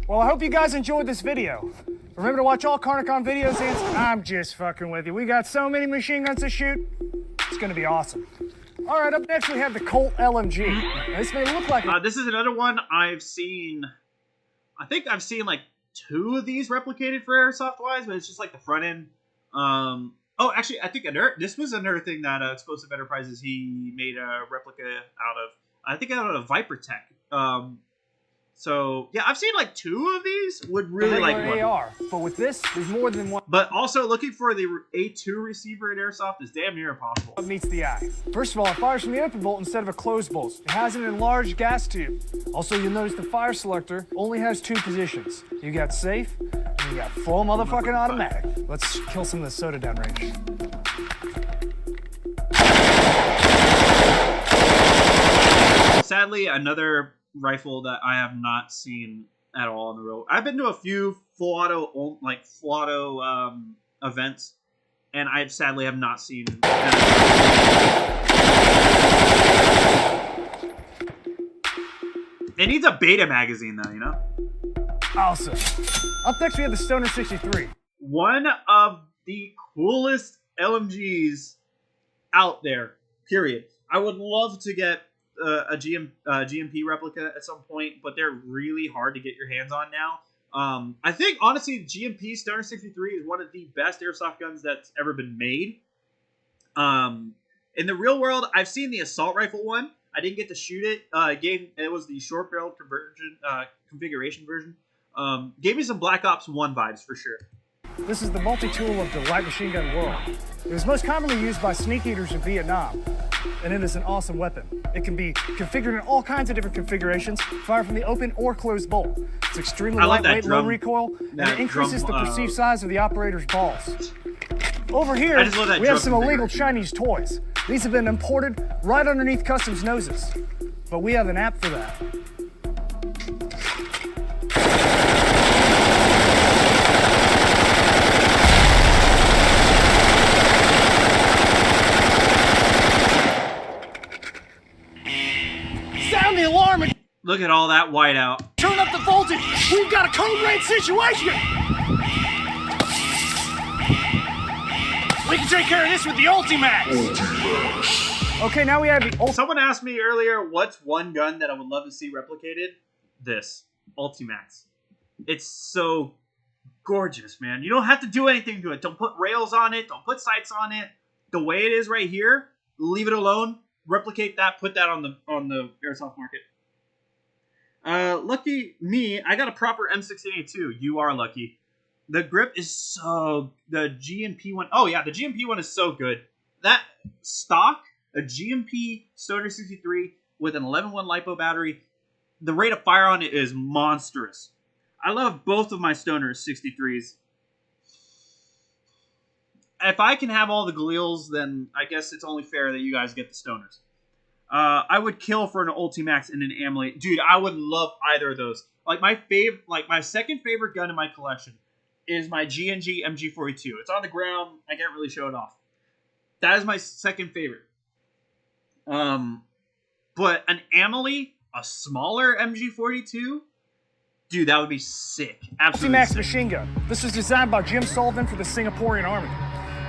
Speaker 3: Well, I hope you guys enjoyed this video. Remember to watch all Carnicon videos, and I'm just fucking with you. We got so many machine guns to shoot. It's gonna be awesome. All right, up next we have the Colt LMG. Now, this may look like
Speaker 1: this is another one I've seen. I think I've seen like 2 of these replicated for airsoft wise, but it's just like the front end. Oh, actually, I think this was another thing that Explosive Enterprises he made a replica out of. I think out of Viper Tech. So yeah, I've seen like 2 of these. Would really like one.
Speaker 3: AR, but with this, there's more than one.
Speaker 1: But also looking for the A2 receiver in airsoft is damn near impossible.
Speaker 3: What meets the eye? First of all, it fires from the open bolt instead of a closed bolt. It has an enlarged gas tube. Also, you'll notice the fire selector only has 2 positions. You got safe, and you got full motherfucking automatic. Let's kill some of the soda downrange.
Speaker 1: Sadly, sadly, another rifle that I have not seen at all in the real. I've been to a few full auto events, and I sadly have not seen. It needs a beta magazine, though, you know?
Speaker 3: Awesome. Up next, we have the Stoner 63.
Speaker 1: One of the coolest LMGs out there, period. I would love to get a GMP replica at some point, but they're really hard to get your hands on now. I think, honestly, GMP Stoner 63 is one of the best airsoft guns that's ever been made. In the real world, I've seen the assault rifle one. I didn't get to shoot it. It was the short barrel configuration version. Gave me some Black Ops 1 vibes for sure.
Speaker 3: This is the multi-tool of the light machine gun world. It was most commonly used by sneak eaters in Vietnam, and it is an awesome weapon. It can be configured in all kinds of different configurations, fired from the open or closed bolt. It's extremely lightweight, low recoil, and it increases the perceived size of the operator's balls. Over here, we have some illegal Chinese toys. These have been imported right underneath customs noses, but we have an app for that. Sound the alarm and
Speaker 1: look at all that whiteout.
Speaker 3: Turn up the voltage. We've got a code red situation. We can take care of this with the Ultimax. Okay, now we have the
Speaker 1: Someone asked me earlier, what's one gun that I would love to see replicated? This. Ultimax. It's so gorgeous, man. You don't have to do anything to it. Don't put rails on it. Don't put sights on it. The way it is right here, leave it alone. Replicate that. Put that on the airsoft market. Lucky me, I got a proper M16A2. You are lucky. The grip is the GMP one. Oh yeah, the GMP one is so good. That stock, a GMP Stoner 63 with an 11-1 LiPo battery, the rate of fire on it is monstrous. I love both of my Stoner 63s. If I can have all the Galeals, then I guess it's only fair that you guys get the Stoners. I would kill for an Ultimax and an Amlite. Dude, I would love either of those. My second favorite gun in my collection is my GNG MG42. It's on the ground. I can't really show it off. That is my second favorite. But an Amelie, a smaller MG42, dude, that would be sick. Absolutely
Speaker 3: Max
Speaker 1: sick.
Speaker 3: machine gun. This was designed by Jim Sullivan for the Singaporean Army.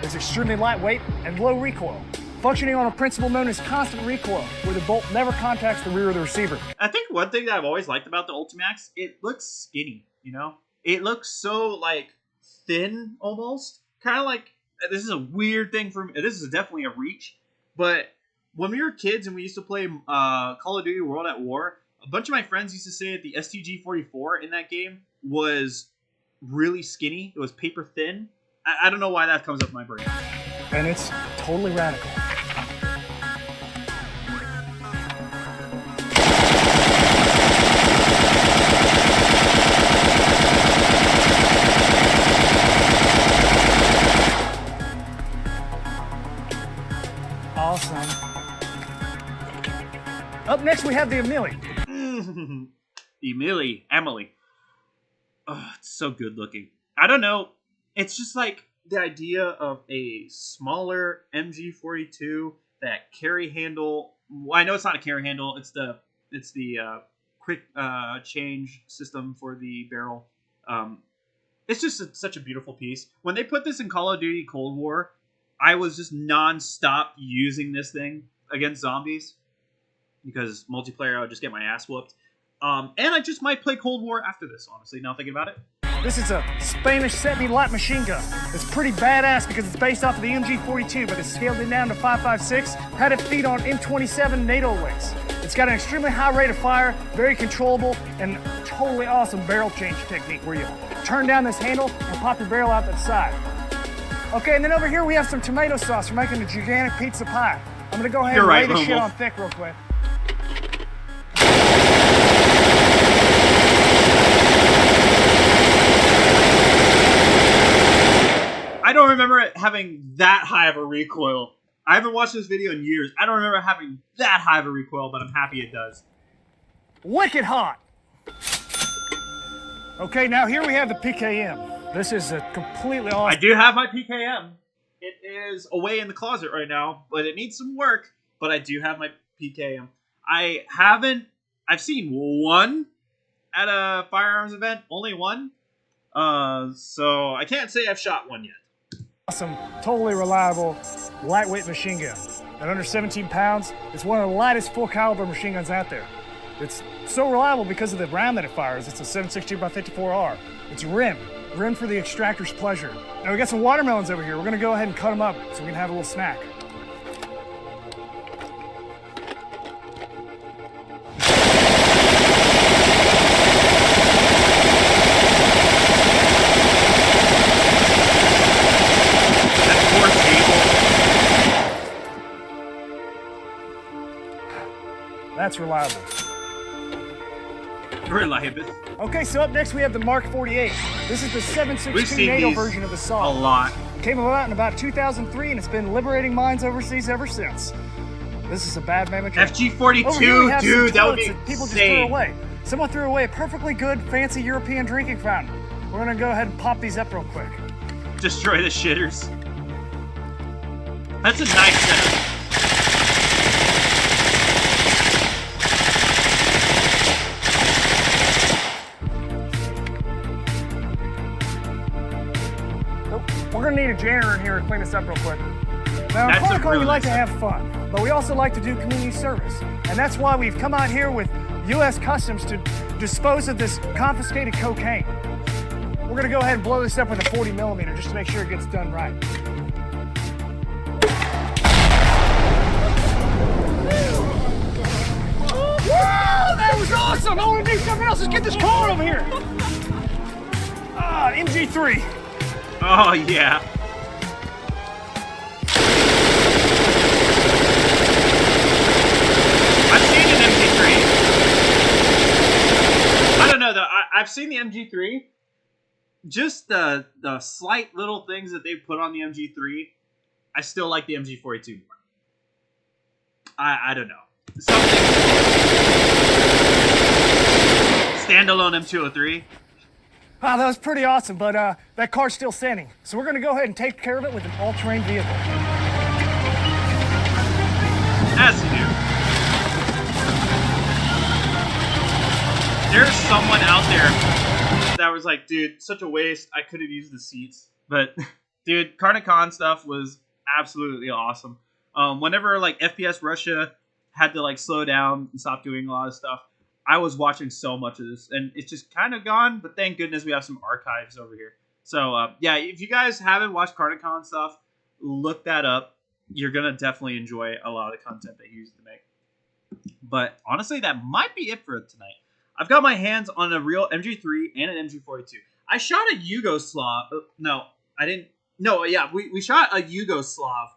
Speaker 3: It's extremely lightweight and low recoil, functioning on a principle known as constant recoil, where the bolt never contacts the rear of the receiver.
Speaker 1: I think one thing that I've always liked about the Ultimax, it looks skinny, you know? It looks so, thin, almost. Kind of like, this is a weird thing for me. This is definitely a reach. But when we were kids and we used to play Call of Duty World at War, a bunch of my friends used to say that the STG-44 in that game was really skinny. It was paper thin. I don't know why that comes up in my brain.
Speaker 3: And it's totally radical. Awesome. Up next, we have the Amelie.
Speaker 1: The Emily. Oh, it's so good looking. I don't know. It's just the idea of a smaller MG42 that carry handle. Well, I know it's not a carry handle. It's the quick change system for the barrel. It's just such a beautiful piece. When they put this in Call of Duty Cold War, I was just non-stop using this thing against zombies because multiplayer I would just get my ass whooped. And I just might play Cold War after this, honestly, now thinking about it.
Speaker 3: This is a Spanish semi-light machine gun. It's pretty badass because it's based off of the MG42, but it's scaled it down to 5.56, had it feed on M27 NATO links. It's got an extremely high rate of fire, very controllable, and totally awesome barrel change technique where you turn down this handle and pop your barrel out the side. Okay, and then over here we have some tomato sauce for making a gigantic pizza pie. I'm gonna go ahead and lay this shit on thick real quick.
Speaker 1: I don't remember it having that high of a recoil. I haven't watched this video in years. I don't remember having that high of a recoil, but I'm happy it does.
Speaker 3: wicked hot. Okay, now here we have the PKM. This is a completely
Speaker 1: I
Speaker 3: awesome.
Speaker 1: do have my PKM. It is away in the closet right now, but it needs some work. But I do have my PKM. I've seen one at a firearms event, only one. So I can't say I've shot one yet.
Speaker 3: Awesome, totally reliable, lightweight machine gun. At under 17 pounds, it's one of the lightest full caliber machine guns out there. It's so reliable because of the round that it fires. It's a 7.62x54R. It's rimmed for the extractor's pleasure. Now we got some watermelons over here. We're gonna go ahead and cut them up so we can have a little snack. That's reliable.
Speaker 1: Reliable.
Speaker 3: Okay, so up next we have the Mark 48. This is the
Speaker 1: We've
Speaker 3: 7.62
Speaker 1: seen
Speaker 3: NATO
Speaker 1: these
Speaker 3: version of the
Speaker 1: a
Speaker 3: saw.
Speaker 1: lot.
Speaker 3: Came about in about 2003 and it's been liberating mines overseas ever since. This is a bad mammoth. Over here we
Speaker 1: FG42,
Speaker 3: have
Speaker 1: dude,
Speaker 3: some
Speaker 1: that would be
Speaker 3: toilets people just threw
Speaker 1: insane.
Speaker 3: away. Someone threw away a perfectly good, fancy European drinking fountain. We're gonna go ahead and pop these up real quick.
Speaker 1: Destroy the shitters. That's a nice setup.
Speaker 3: We're gonna need a janitor in here to clean this up real quick. Now,
Speaker 1: That's
Speaker 3: in
Speaker 1: a
Speaker 3: Cornacon,
Speaker 1: really
Speaker 3: we like to
Speaker 1: nice
Speaker 3: have fun, but we also like to do community service. And that's why we've come out here with U.S. Customs to dispose of this confiscated cocaine. We're gonna go ahead and blow this up with a 40 millimeter just to make sure it gets done right. Whoa, that was awesome! I want to do something else. Let's get this car over here. MG3.
Speaker 1: Oh, yeah. I've seen an MG3. I don't know, though. I've seen the MG3. Just the slight little things that they put on the MG3, I still like the MG42 more. I don't know. Something. Standalone M203.
Speaker 3: Wow, that was pretty awesome, but that car's still standing. So we're gonna go ahead and take care of it with an all-terrain vehicle.
Speaker 1: As you do. There's someone out there that was like, dude, such a waste. I could have used the seats. But, dude, Carnicon stuff was absolutely awesome. Whenever, like, FPS Russia had to, like, slow down and stop doing a lot of stuff, I was watching so much of this. And it's just kind of gone, but thank goodness we have some archives over here. So, yeah, if you guys haven't watched Carnicon stuff, look that up. You're going to definitely enjoy a lot of the content they used to make. But, honestly, that might be it for tonight. I've got my hands on a real MG3 and an MG42. I shot a Yugoslav. No, I didn't. No, yeah, we shot a Yugoslav.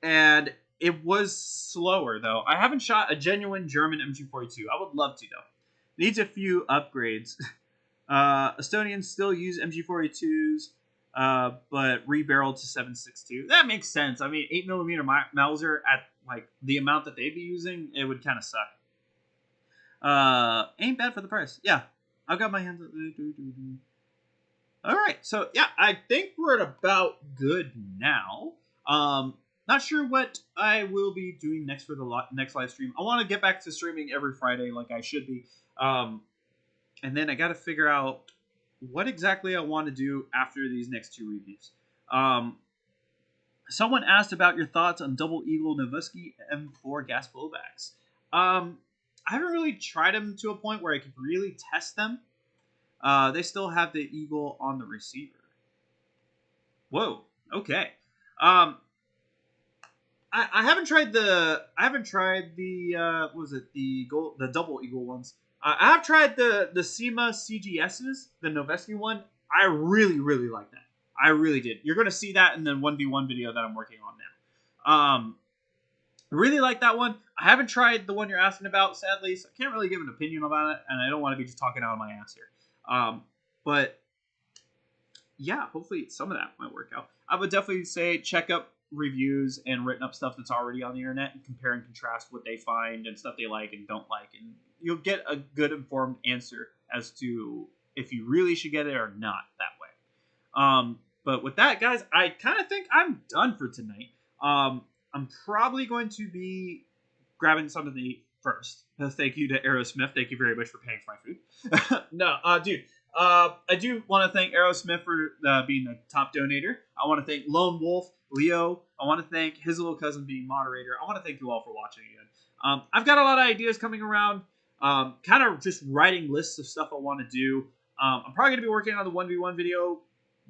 Speaker 1: And it was slower, though. I haven't shot a genuine German MG42. I would love to, though. Needs a few upgrades. Estonians still use MG42s, but rebarreled to 7.62. That makes sense. I mean, 8mm Mauser at like the amount that they'd be using, it would kind of suck. Ain't bad for the price. Yeah, I've got my hands. All right, so yeah, I think we're at about good now. Not sure what I will be doing next for the next live stream. I want to get back to streaming every Friday like I should be. And then I got to figure out what exactly I want to do after these next two reviews. Someone asked about your thoughts on Double Eagle Novisky M4 gas blowbacks. I haven't really tried them to a point where I could really test them. They still have the Eagle on the receiver. Whoa. Okay. I haven't tried the. What was it? The Double Eagle ones. I have tried the SEMA CGSs, the Novisky one. I really, really like that. I really did. You're going to see that in the 1v1 video that I'm working on now. I really like that one. I haven't tried the one you're asking about, sadly, so I can't really give an opinion about it, and I don't want to be just talking out of my ass here. But yeah, hopefully some of that might work out. I would definitely say check out reviews and written up stuff that's already on the internet and compare and contrast what they find and stuff they like and don't like, and you'll get a good informed answer as to if you really should get it or not that way. But with that, guys, I kind of think I'm done for tonight. I'm probably going to be grabbing something to eat first. Thank you to Aerosmith. Thank you very much for paying for my food. No, dude. I do want to thank Aerosmith for being the top donator. I want to thank Lone Wolf, Leo. I want to thank his little cousin being moderator. I want to thank you all for watching again. I've got a lot of ideas coming around. Kind of just writing lists of stuff I want to do. I'm probably going to be working on the 1v1 video,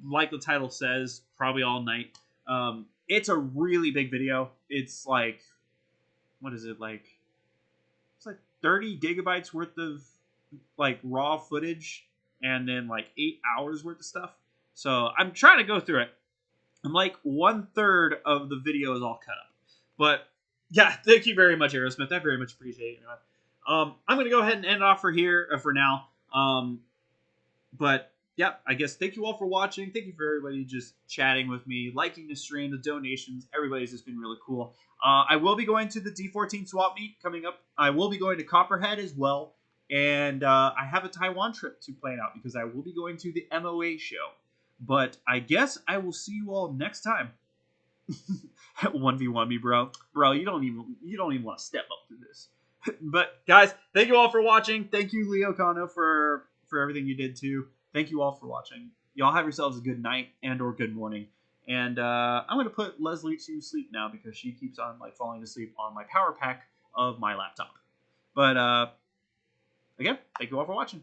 Speaker 1: like the title says, probably all night. It's a really big video. It's like, what is it, like, it's like 30 gigabytes worth of like raw footage and then like 8 hours worth of stuff. So I'm trying to go through it. I'm like 1/3 of the video is all cut up. But yeah, thank you very much, Aerosmith. I very much appreciate it. I'm going to go ahead and end off for here for now. But yeah, I guess thank you all for watching. Thank you for everybody just chatting with me, liking the stream, the donations. Everybody's just been really cool. I will be going to the D14 swap meet coming up. I will be going to Copperhead as well. And I have a Taiwan trip to plan out because I will be going to the MOA show. But I guess I will see you all next time. 1v1 me, bro. Bro, you don't even want to step up to this. But guys, thank you all for watching. Thank you, Leo Kano, for everything you did too. Thank you all for watching. Y'all have yourselves a good night and or good morning. And I'm gonna put Leslie to sleep now because she keeps on like falling asleep on my power pack of my laptop. But again, thank you all for watching.